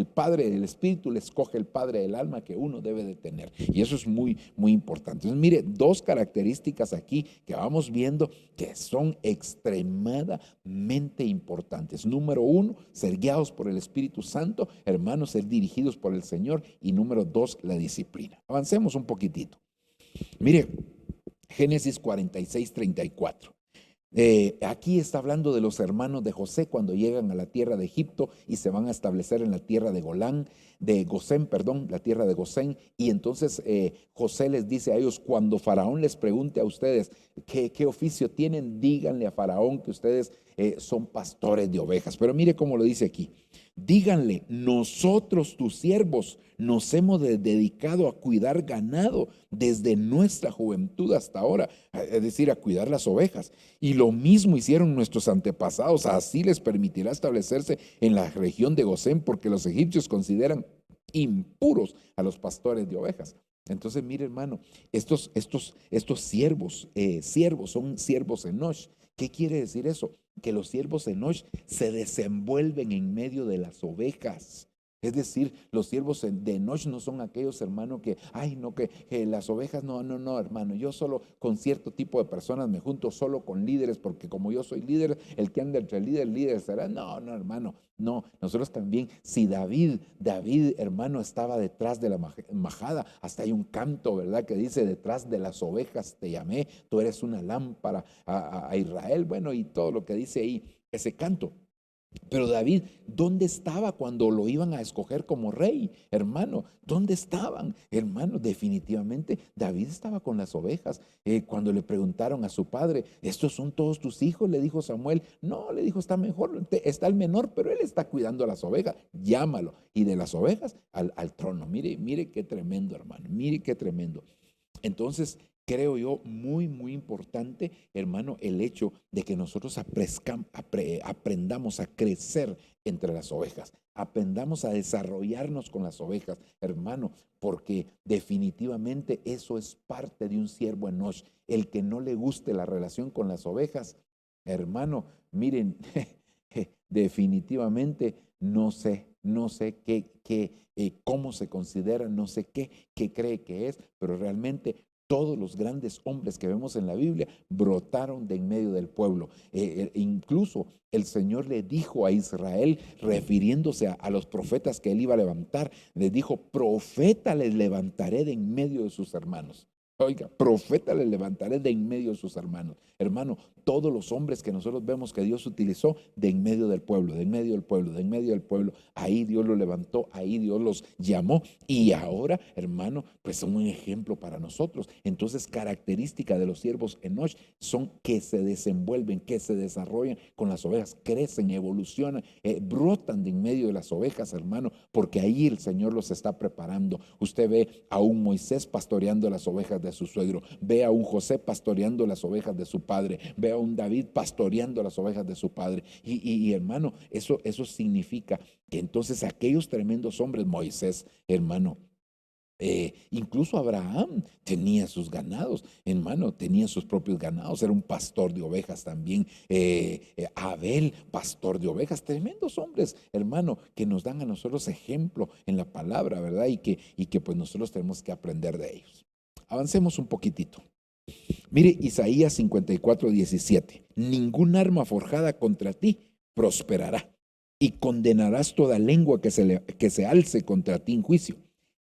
Padre del Espíritu le escoge el Padre del alma que uno debe de tener. Y eso es muy, muy importante. Entonces, mire, dos características aquí que vamos viendo que son extremadamente importantes. Número uno, ser guiados por el Espíritu Santo, hermanos, ser dirigidos por el Señor. Y número dos, la disciplina. Avancemos un poquitito. Mire, Génesis 46:34. Aquí está hablando de los hermanos de José cuando llegan a la tierra de Egipto y se van a establecer en la tierra de Gosén, la tierra de Gosén. Y entonces José les dice a ellos: cuando Faraón les pregunte a ustedes qué oficio tienen, díganle a Faraón que ustedes son pastores de ovejas. Pero mire cómo lo dice aquí: díganle, nosotros tus siervos nos hemos dedicado a cuidar ganado desde nuestra juventud hasta ahora, es decir, a cuidar las ovejas. Y lo mismo hicieron nuestros antepasados, así les permitirá establecerse en la región de Gosén, porque los egipcios consideran impuros a los pastores de ovejas. Entonces, mire, hermano, estos siervos son siervos Enoch. ¿Qué quiere decir eso? Que los siervos Enoch se desenvuelven en medio de las ovejas. Es decir, los siervos de Enoch no son aquellos, hermano, que, ay, no, que las ovejas, no, no, no, hermano. Yo solo con cierto tipo de personas me junto solo con líderes, porque como yo soy líder, el que anda entre líder será. No, no, hermano, no. Nosotros también, si David, hermano, estaba detrás de la majada, hasta hay un canto, ¿verdad?, que dice, detrás de las ovejas te llamé, tú eres una lámpara a Israel. Bueno, y todo lo que dice ahí, ese canto. Pero David, ¿dónde estaba cuando lo iban a escoger como rey? Hermano, ¿dónde estaban? Hermano, definitivamente David estaba con las ovejas. Cuando le preguntaron a su padre, ¿estos son todos tus hijos?, le dijo Samuel. No, le dijo, está mejor, está el menor, pero él está cuidando a las ovejas. Llámalo. Y de las ovejas al trono. Mire qué tremendo, hermano. Mire qué tremendo. Entonces, creo yo muy, muy importante, hermano, el hecho de que nosotros aprendamos a crecer entre las ovejas, aprendamos a desarrollarnos con las ovejas, hermano, porque definitivamente eso es parte de un siervo enosh. El que no le guste la relación con las ovejas, hermano, miren, definitivamente no sé cómo se considera, no sé qué cree que es, pero realmente todos los grandes hombres que vemos en la Biblia brotaron de en medio del pueblo. Incluso el Señor le dijo a Israel, refiriéndose a los profetas que él iba a levantar, les dijo, profeta les levantaré de en medio de sus hermanos. Oiga, profeta le levantaré de en medio de sus hermanos. Hermano, todos los hombres que nosotros vemos que Dios utilizó de en medio del pueblo, de en medio del pueblo, de en medio del pueblo, ahí Dios los levantó, ahí Dios los llamó y ahora, hermano, pues son un ejemplo para nosotros. Entonces, característica de los siervos enosh son que se desenvuelven, que se desarrollan con las ovejas, crecen, evolucionan, brotan de en medio de las ovejas, hermano, porque ahí el Señor los está preparando. Usted ve a un Moisés pastoreando las ovejas de su suegro, ve a un José pastoreando las ovejas de su padre, ve a un David pastoreando las ovejas de su padre. Y hermano, eso significa que entonces aquellos tremendos hombres, Moisés, hermano, incluso Abraham tenía sus ganados, hermano, tenía sus propios ganados, era un pastor de ovejas también. Abel, pastor de ovejas, tremendos hombres, hermano, que nos dan a nosotros ejemplo en la palabra, ¿verdad? Y que pues nosotros tenemos que aprender de ellos. Avancemos un poquitito. Mire, Isaías 54:17. Ningún arma forjada contra ti prosperará, y condenarás toda lengua que se alce contra ti en juicio.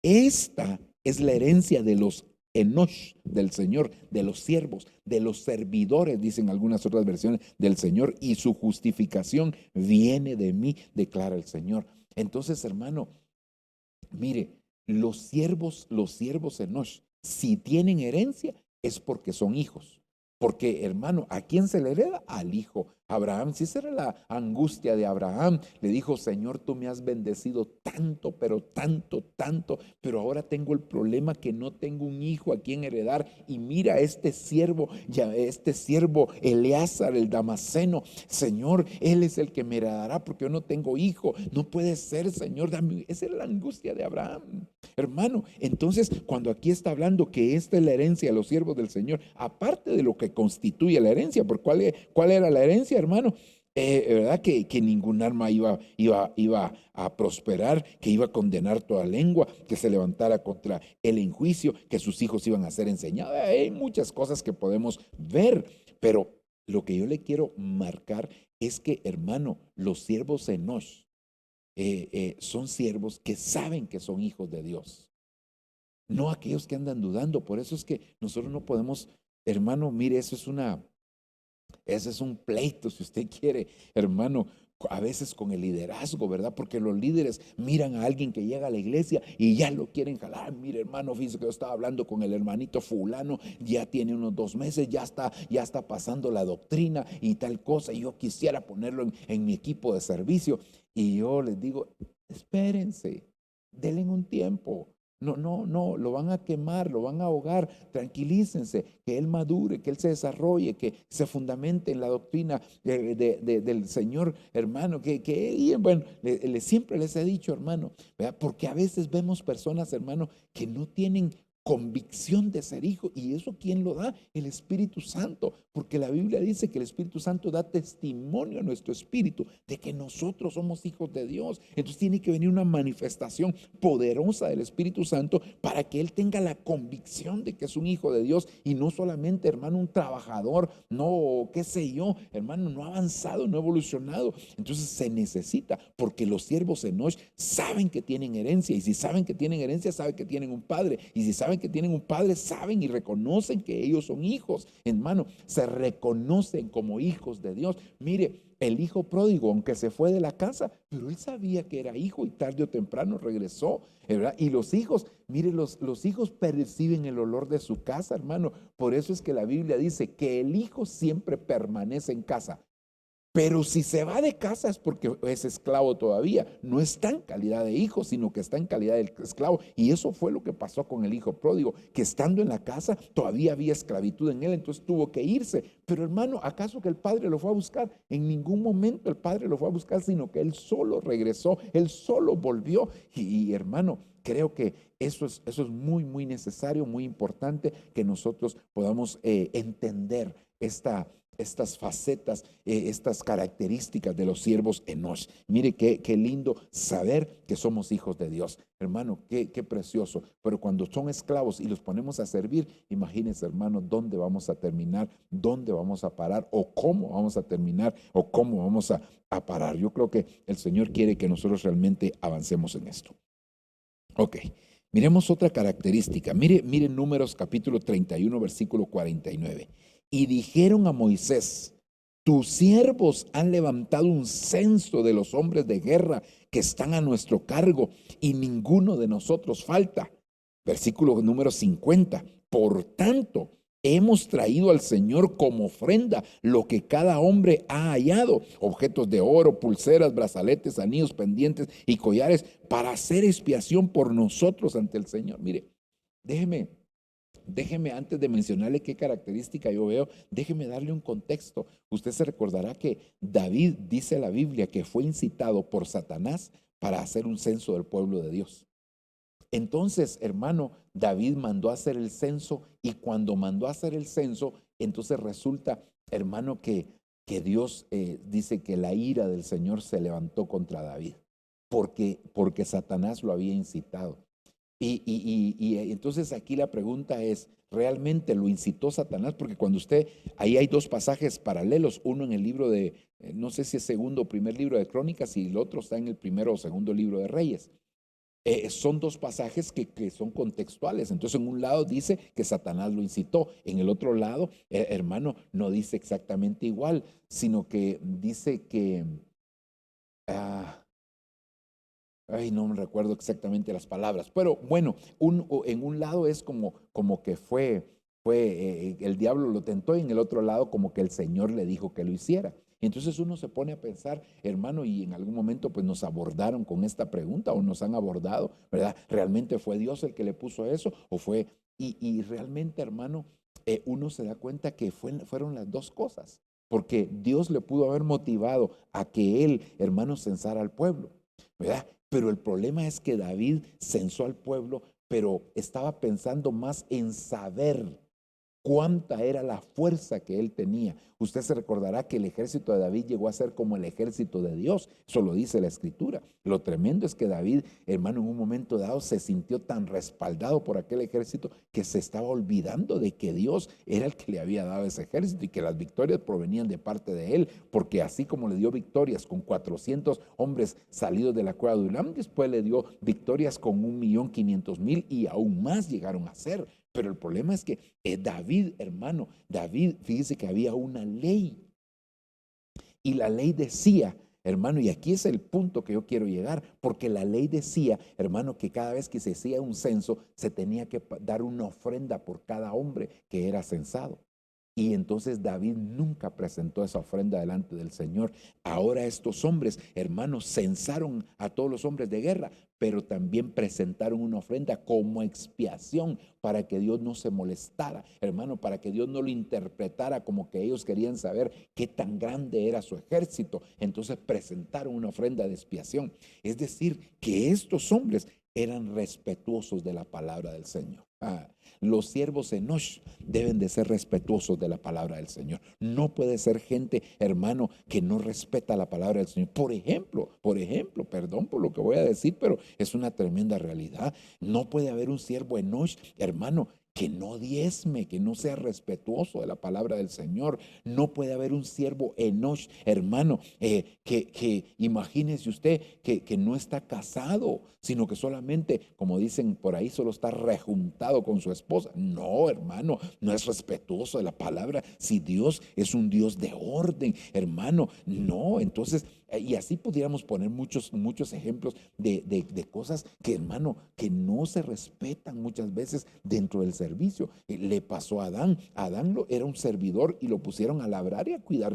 Esta es la herencia de los enosh del Señor, de los siervos, de los servidores, dicen algunas otras versiones, del Señor, y su justificación viene de mí, declara el Señor. Entonces, hermano, mire, los siervos enosh, si tienen herencia, es porque son hijos. Porque, hermano, ¿a quién se le hereda? Al hijo. Abraham, si esa era la angustia de Abraham, le dijo, Señor, tú me has bendecido tanto, pero tanto, tanto, pero ahora tengo el problema que no tengo un hijo a quien heredar. Y mira, este siervo Eleazar, el damaseno, Señor, él es el que me heredará porque yo no tengo hijo. No puede ser, Señor, dame. Esa era la angustia de Abraham, hermano. Entonces, cuando aquí está hablando que esta es la herencia de los siervos del Señor, aparte de lo que constituye la herencia, ¿por cuál era la herencia, hermano? ¿Verdad? Que ningún arma iba a prosperar, que iba a condenar toda lengua, que se levantara contra él en juicio, que sus hijos iban a ser enseñados. Hay muchas cosas que podemos ver, pero lo que yo le quiero marcar es que, hermano, los siervos enosh son siervos que saben que son hijos de Dios, no aquellos que andan dudando. Por eso es que nosotros no podemos, hermano, mire, ese es un pleito, si usted quiere, hermano, a veces con el liderazgo, ¿verdad? Porque los líderes miran a alguien que llega a la iglesia y ya lo quieren jalar. Mire, hermano, fíjese que yo estaba hablando con el hermanito fulano, ya tiene unos 2 meses, ya está pasando la doctrina y tal cosa, y yo quisiera ponerlo en mi equipo de servicio. Y yo les digo, espérense, denle un tiempo. No, lo van a quemar, lo van a ahogar. Tranquilícense, que él madure, que él se desarrolle, que se fundamente en la doctrina del Señor, hermano. Y bueno, siempre les he dicho, hermano, ¿verdad? Porque a veces vemos personas, hermano, que no tienen convicción de ser hijo. ¿Y eso quién lo da? El Espíritu Santo, porque la Biblia dice que el Espíritu Santo da testimonio a nuestro espíritu de que nosotros somos hijos de Dios. Entonces tiene que venir una manifestación poderosa del Espíritu Santo para que Él tenga la convicción de que es un hijo de Dios y no solamente, hermano, un trabajador, no, qué sé yo, hermano, no ha avanzado, no ha evolucionado. Entonces se necesita, porque los siervos Enoch saben que tienen herencia, y si saben que tienen herencia, saben que tienen un padre, y si saben que tienen un padre, saben y reconocen que ellos son hijos, hermano, se reconocen como hijos de Dios. Mire, el hijo pródigo, aunque se fue de la casa, pero él sabía que era hijo y tarde o temprano regresó, ¿verdad? Y los hijos, mire, los hijos perciben el olor de su casa, hermano. Por eso es que la Biblia dice que el hijo siempre permanece en casa. Pero si se va de casa es porque es esclavo todavía. No está en calidad de hijo, sino que está en calidad de esclavo. Y eso fue lo que pasó con el hijo pródigo, que estando en la casa todavía había esclavitud en él, entonces tuvo que irse. Pero hermano, ¿acaso que el padre lo fue a buscar? En ningún momento el padre lo fue a buscar, sino que él solo regresó, él solo volvió. Y hermano, creo que eso es muy, muy necesario, muy importante que nosotros podamos entender estas facetas, estas características de los siervos Enoch. Mire qué lindo saber que somos hijos de Dios. Hermano, qué precioso. Pero cuando son esclavos y los ponemos a servir, imagínense, hermano, dónde vamos a terminar, dónde vamos a parar, o cómo vamos a terminar, o cómo vamos a parar. Yo creo que el Señor quiere que nosotros realmente avancemos en esto. Ok, miremos otra característica. Mire Números capítulo 31, versículo 49. Y dijeron a Moisés: tus siervos han levantado un censo de los hombres de guerra que están a nuestro cargo, y ninguno de nosotros falta. Versículo número 50. Por tanto, hemos traído al Señor como ofrenda lo que cada hombre ha hallado: objetos de oro, pulseras, brazaletes, anillos, pendientes y collares, para hacer expiación por nosotros ante el Señor. Mire, déjeme antes de mencionarle qué característica yo veo, déjeme darle un contexto. Usted se recordará que David, dice la Biblia, que fue incitado por Satanás para hacer un censo del pueblo de Dios. Entonces, hermano, David mandó a hacer el censo, y cuando mandó a hacer el censo, entonces resulta, hermano, que Dios dice que la ira del Señor se levantó contra David, porque Satanás lo había incitado. Y entonces aquí la pregunta es, ¿realmente lo incitó Satanás? Porque ahí hay dos pasajes paralelos, uno en el libro de, no sé si es segundo o primer libro de Crónicas, y el otro está en el primero o segundo libro de Reyes. Son dos pasajes que son contextuales. Entonces, en un lado dice que Satanás lo incitó, en el otro lado, hermano, no dice exactamente igual, sino que dice que, no me recuerdo exactamente las palabras, pero bueno, en un lado es como que fue el diablo lo tentó, y en el otro lado como que el Señor le dijo que lo hiciera. Entonces uno se pone a pensar, hermano, y en algún momento pues nos abordaron con esta pregunta, o nos han abordado, ¿verdad? ¿Realmente fue Dios el que le puso eso? ¿O fue? Y realmente, hermano, uno se da cuenta que fueron las dos cosas, porque Dios le pudo haber motivado a que él, hermano, censara al pueblo, ¿verdad? Pero el problema es que David censó al pueblo, pero estaba pensando más en saber cuánta era la fuerza que él tenía. Usted se recordará que el ejército de David llegó a ser como el ejército de Dios. Eso lo dice la Escritura. Lo tremendo es que David, hermano, en un momento dado se sintió tan respaldado por aquel ejército que se estaba olvidando de que Dios era el que le había dado ese ejército, y que las victorias provenían de parte de él, porque así como le dio victorias con 400 hombres salidos de la cueva de Ulam, después le dio victorias con 1.500.000, y aún más llegaron a ser. Pero el problema es que David, hermano, fíjese que había una ley, y la ley decía, hermano, y aquí es el punto que yo quiero llegar, porque la ley decía, hermano, que cada vez que se hacía un censo se tenía que dar una ofrenda por cada hombre que era censado. Y entonces David nunca presentó esa ofrenda delante del Señor. Ahora estos hombres, hermanos, censaron a todos los hombres de guerra, pero también presentaron una ofrenda como expiación para que Dios no se molestara, hermano, para que Dios no lo interpretara como que ellos querían saber qué tan grande era su ejército. Entonces presentaron una ofrenda de expiación. Es decir, que estos hombres eran respetuosos de la palabra del Señor. Los siervos Enosh deben de ser respetuosos de la palabra del Señor. No puede ser gente, hermano, que no respeta la palabra del Señor. Por ejemplo, perdón por lo que voy a decir, pero es una tremenda realidad. No puede haber un siervo Enosh, hermano, que no diezme, que no sea respetuoso de la palabra del Señor. No puede haber un siervo Enosh, hermano, que imagínese usted que no está casado, sino que solamente, como dicen por ahí, solo está rejuntado con su esposa. No, hermano, no es respetuoso de la palabra. Si Dios es un Dios de orden, hermano, no. Entonces, y así pudiéramos poner muchos ejemplos de cosas que, hermano, que no se respetan muchas veces dentro del servicio. Le pasó a Adán. Era un servidor y lo pusieron a labrar y a cuidar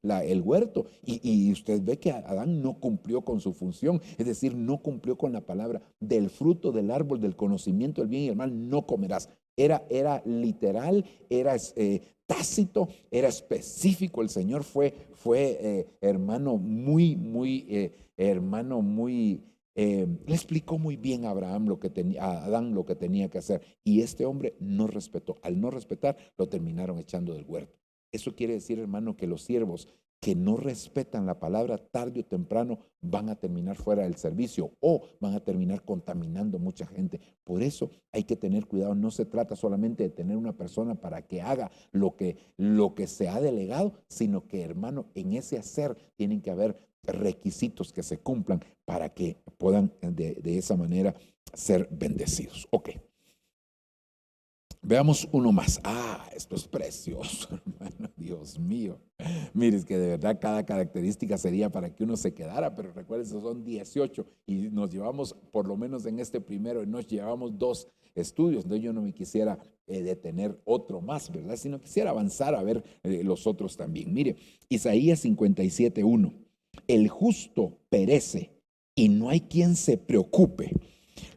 el huerto. Y usted ve que Adán no cumplió con su función, es decir, no cumplió con la palabra: del fruto del árbol del conocimiento del bien y el mal no comerás. Era literal, era tácito, era específico. El Señor fue hermano, le explicó muy bien a Abraham a Adán lo que tenía que hacer. Y este hombre no respetó. Al no respetar, lo terminaron echando del huerto. Eso quiere decir, hermano, que los siervos que no respetan la palabra, tarde o temprano van a terminar fuera del servicio o van a terminar contaminando mucha gente. Por eso hay que tener cuidado. No se trata solamente de tener una persona para que haga lo que se ha delegado, sino que, hermano, en ese hacer tienen que haber requisitos que se cumplan para que puedan de esa manera ser bendecidos. Ok. Veamos uno más. Esto es precioso, hermano. Dios mío. Mire, es que de verdad cada característica sería para que uno se quedara, pero recuerden, son 18 y nos llevamos, por lo menos en este primero, nos llevamos 2 estudios. Entonces yo no me quisiera detener otro más, ¿verdad? Sino quisiera avanzar a ver los otros también. Mire, Isaías 57:1. El justo perece y no hay quien se preocupe.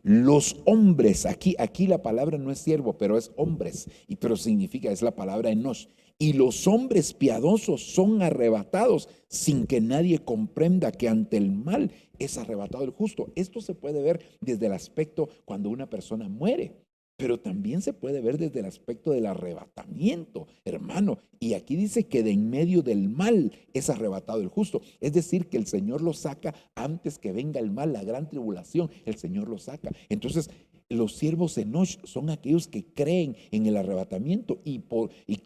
Los hombres, aquí la palabra no es siervo, pero es hombres, pero significa, es la palabra Enosh. Y los hombres piadosos son arrebatados sin que nadie comprenda que ante el mal es arrebatado el justo. Esto se puede ver desde el aspecto cuando una persona muere, pero también se puede ver desde el aspecto del arrebatamiento, hermano. Y aquí dice que de en medio del mal es arrebatado el justo. Es decir, que el Señor lo saca antes que venga el mal, la gran tribulación, el Señor lo saca. Entonces, los siervos Enosh son aquellos que creen en el arrebatamiento y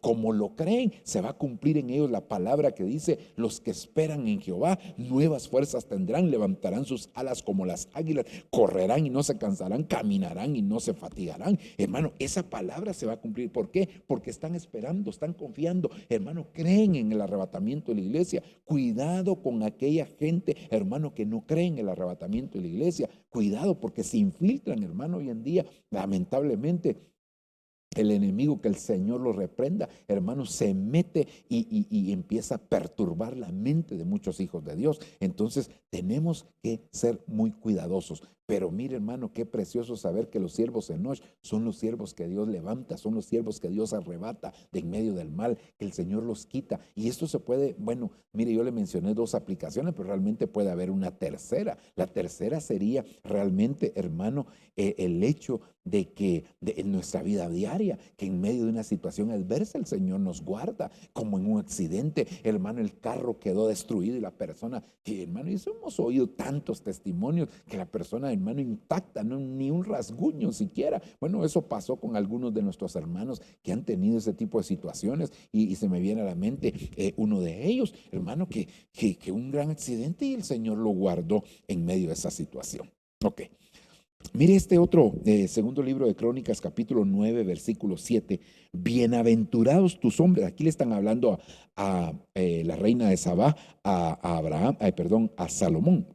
como lo creen, se va a cumplir en ellos la palabra que dice: los que esperan en Jehová, nuevas fuerzas tendrán, levantarán sus alas como las águilas, correrán y no se cansarán, caminarán y no se fatigarán. Hermano, esa palabra se va a cumplir. ¿Por qué? Porque están esperando, están confiando, hermano, creen en el arrebatamiento de la iglesia. Cuidado con aquella gente, hermano, que no creen en el arrebatamiento de la iglesia. Cuidado, porque se infiltran, hermano. Hoy en día, lamentablemente, el enemigo, que el Señor lo reprenda, hermano, se mete y empieza a perturbar la mente de muchos hijos de Dios. Entonces tenemos que ser muy cuidadosos. Pero mire, hermano, qué precioso saber que los siervos Enosh son los siervos que Dios levanta, son los siervos que Dios arrebata de en medio del mal, que el Señor los quita. Y esto se puede, bueno, mire, yo le mencioné 2 aplicaciones, pero realmente puede haber una tercera. La tercera sería realmente, hermano, el hecho de que en nuestra vida diaria, que en medio de una situación adversa el Señor nos guarda, como en un accidente, hermano, el carro quedó destruido y la persona, que hermano, y eso hemos oído tantos testimonios, que la persona, hermano, intacta, no, ni un rasguño siquiera. Bueno, eso pasó con algunos de nuestros hermanos que han tenido ese tipo de situaciones y se me viene a la mente uno de ellos, hermano, que un gran accidente y el Señor lo guardó en medio de esa situación. Ok. Mire este otro segundo libro de Crónicas, capítulo 9, versículo 7. Bienaventurados tus hombres. Aquí le están hablando a la reina de Sabá, a Salomón.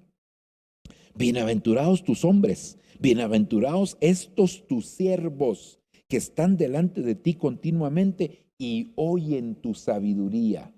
Bienaventurados tus hombres, bienaventurados estos tus siervos que están delante de ti continuamente y oyen tu sabiduría.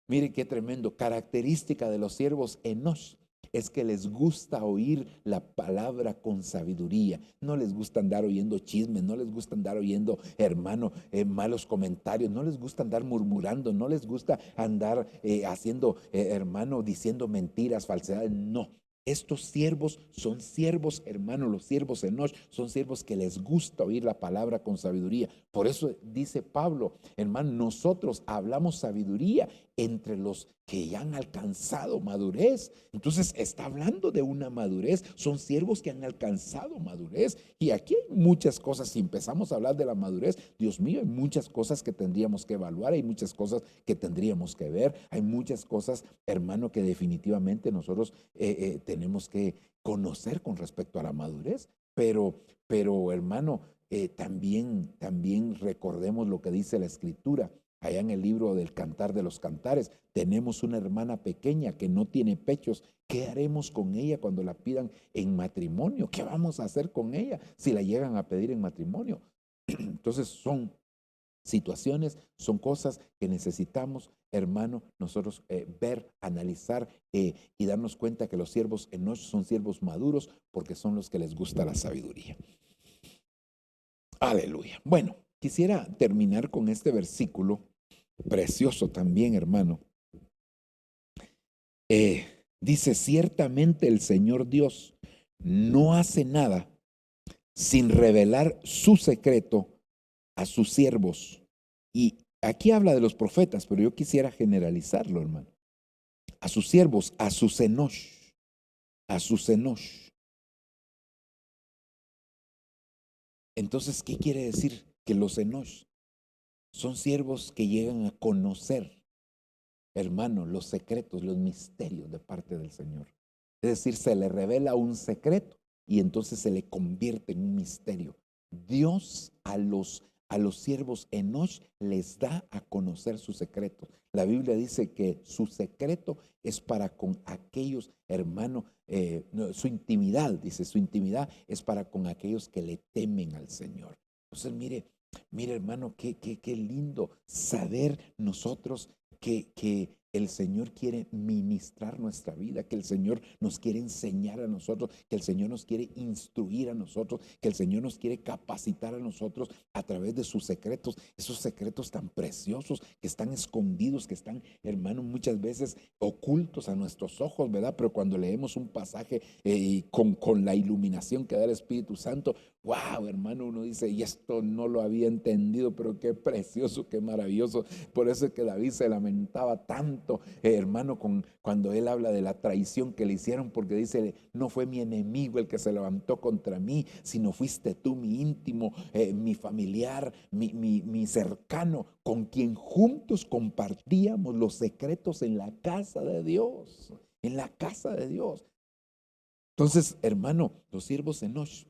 Mire qué tremendo. Característica de los siervos Enosh es que les gusta oír la palabra con sabiduría. No les gusta andar oyendo chismes, no les gusta andar oyendo, hermano, malos comentarios, no les gusta andar murmurando, no les gusta andar haciendo, hermano, diciendo mentiras, falsedades. No. Estos siervos son siervos, hermano, los siervos Enosh son siervos que les gusta oír la palabra con sabiduría. Por eso dice Pablo, hermano, nosotros hablamos sabiduría entre los que ya han alcanzado madurez. Entonces está hablando de una madurez, son siervos que han alcanzado madurez. Y aquí hay muchas cosas, si empezamos a hablar de la madurez, Dios mío, hay muchas cosas que tendríamos que evaluar, hay muchas cosas que tendríamos que ver, hay muchas cosas, hermano, que definitivamente nosotros tenemos que conocer con respecto a la madurez. Pero hermano, también recordemos lo que dice la Escritura. Allá en el libro del Cantar de los Cantares, tenemos una hermana pequeña que no tiene pechos. ¿Qué haremos con ella cuando la pidan en matrimonio? ¿Qué vamos a hacer con ella si la llegan a pedir en matrimonio? Entonces son situaciones, son cosas que necesitamos, hermano, nosotros ver, analizar y darnos cuenta que los siervos Enosh son siervos maduros porque son los que les gusta la sabiduría. Aleluya. Bueno, quisiera terminar con este versículo precioso también, hermano. Dice, ciertamente el Señor Dios no hace nada sin revelar su secreto a sus siervos. Y aquí habla de los profetas, pero yo quisiera generalizarlo, hermano. A sus siervos, a sus Enosh, a sus Enosh. Entonces, ¿qué quiere decir? Que los Enosh son siervos que llegan a conocer, hermano, los secretos, los misterios de parte del Señor. Es decir, se le revela un secreto y entonces se le convierte en un misterio. Dios a los siervos Enosh les da a conocer su secreto. La Biblia dice que su secreto es para con aquellos, hermano, su intimidad, dice, su intimidad es para con aquellos que le temen al Señor. Entonces, mire hermano, qué lindo saber nosotros que el Señor quiere ministrar nuestra vida, que el Señor nos quiere enseñar a nosotros, que el Señor nos quiere instruir a nosotros, que el Señor nos quiere capacitar a nosotros a través de sus secretos, esos secretos tan preciosos que están escondidos, que están, hermano, muchas veces ocultos a nuestros ojos, ¿verdad? Pero cuando leemos un pasaje con la iluminación que da el Espíritu Santo, wow, hermano, uno dice, y esto no lo había entendido, pero qué precioso, qué maravilloso. Por eso es que David se lamentaba tanto, hermano, cuando él habla de la traición que le hicieron, porque dice, no fue mi enemigo el que se levantó contra mí, sino fuiste tú, mi íntimo, mi familiar, mi cercano, con quien juntos compartíamos los secretos en la casa de Dios, en la casa de Dios. Entonces, hermano, los siervos Enosh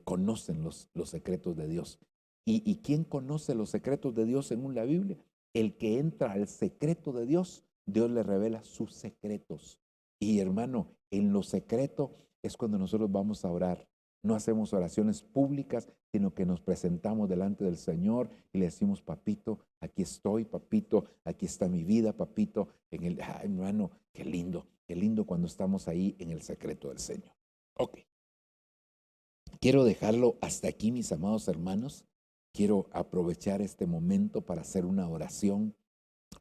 conocen los secretos de Dios. ¿Y quién conoce los secretos de Dios según la Biblia? El que entra al secreto de Dios, Dios le revela sus secretos. Y hermano, en lo secreto es cuando nosotros vamos a orar. No hacemos oraciones públicas, sino que nos presentamos delante del Señor y le decimos, papito, aquí estoy, papito, aquí está mi vida, papito. Hermano, qué lindo cuando estamos ahí en el secreto del Señor. Ok. Quiero dejarlo hasta aquí, mis amados hermanos. Quiero aprovechar este momento para hacer una oración,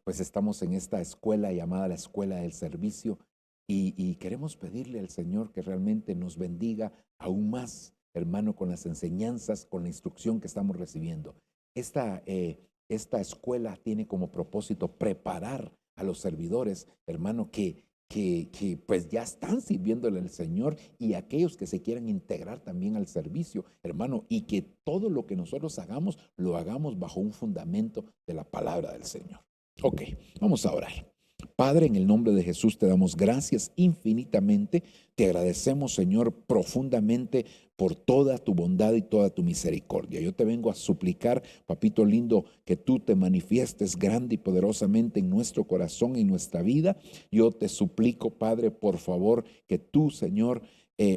pues estamos en esta escuela llamada la Escuela del Servicio y queremos pedirle al Señor que realmente nos bendiga aún más, hermano, con las enseñanzas, con la instrucción que estamos recibiendo. Esta escuela tiene como propósito preparar a los servidores, hermano, que pues ya están sirviéndole al Señor y aquellos que se quieran integrar también al servicio, hermano, y que todo lo que nosotros hagamos, lo hagamos bajo un fundamento de la palabra del Señor. Ok, vamos a orar. Padre, en el nombre de Jesús te damos gracias infinitamente. Te agradecemos, Señor, profundamente por toda tu bondad y toda tu misericordia. Yo te vengo a suplicar, papito lindo, que tú te manifiestes grande y poderosamente en nuestro corazón y en nuestra vida. Yo te suplico, Padre, por favor, que tú, Señor,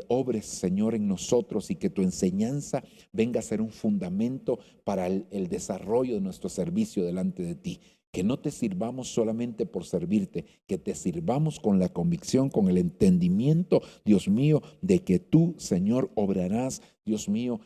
obres, Señor, en nosotros y que tu enseñanza venga a ser un fundamento para el desarrollo de nuestro servicio delante de ti. que no te sirvamos solamente por servirte, que te sirvamos con la convicción, con el entendimiento, Dios mío, de que tú, Señor, obrarás, Dios mío,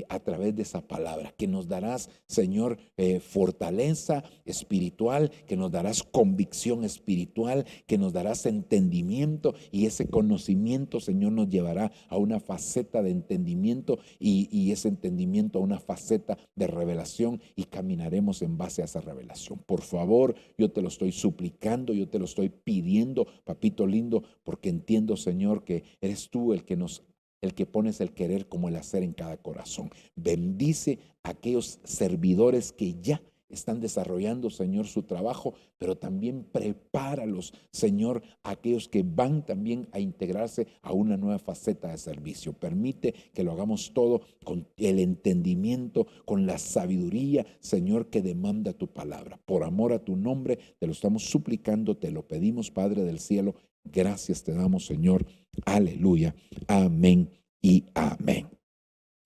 a través de esa palabra, que nos darás, Señor, fortaleza espiritual, que nos darás convicción espiritual, que nos darás entendimiento, y ese conocimiento, Señor, nos llevará a una faceta de entendimiento y ese entendimiento a una faceta de revelación, y caminaremos en base a esa revelación. Por favor, yo te lo estoy suplicando, yo te lo estoy pidiendo, papito lindo, porque entiendo, Señor, que eres tú el que pones el querer como el hacer en cada corazón. Bendice a aquellos servidores que ya están desarrollando, Señor, su trabajo, pero también prepáralos, Señor, a aquellos que van también a integrarse a una nueva faceta de servicio. Permite que lo hagamos todo con el entendimiento, con la sabiduría, Señor, que demanda tu palabra. Por amor a tu nombre, te lo estamos suplicando, te lo pedimos, Padre del cielo. Gracias te damos, Señor. Aleluya. Amén y amén.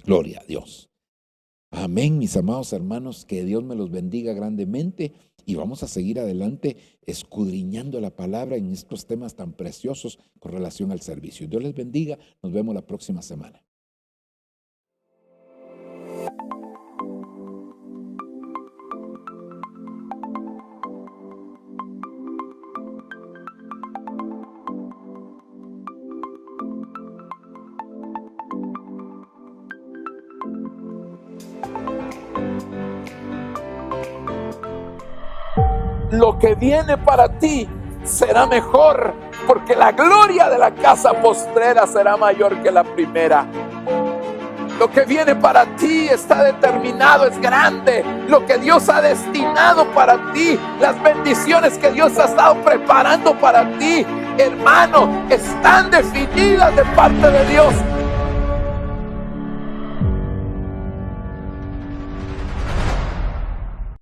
Gloria a Dios. Amén, mis amados hermanos, que Dios me los bendiga grandemente, y vamos a seguir adelante escudriñando la palabra en estos temas tan preciosos con relación al servicio. Dios les bendiga, nos vemos la próxima semana. Lo que viene para ti será mejor, porque la gloria de la casa postrera será mayor que la primera. Lo que viene para ti está determinado, es grande. Lo que Dios ha destinado para ti, las bendiciones que Dios ha estado preparando para ti, hermano, están definidas de parte de Dios.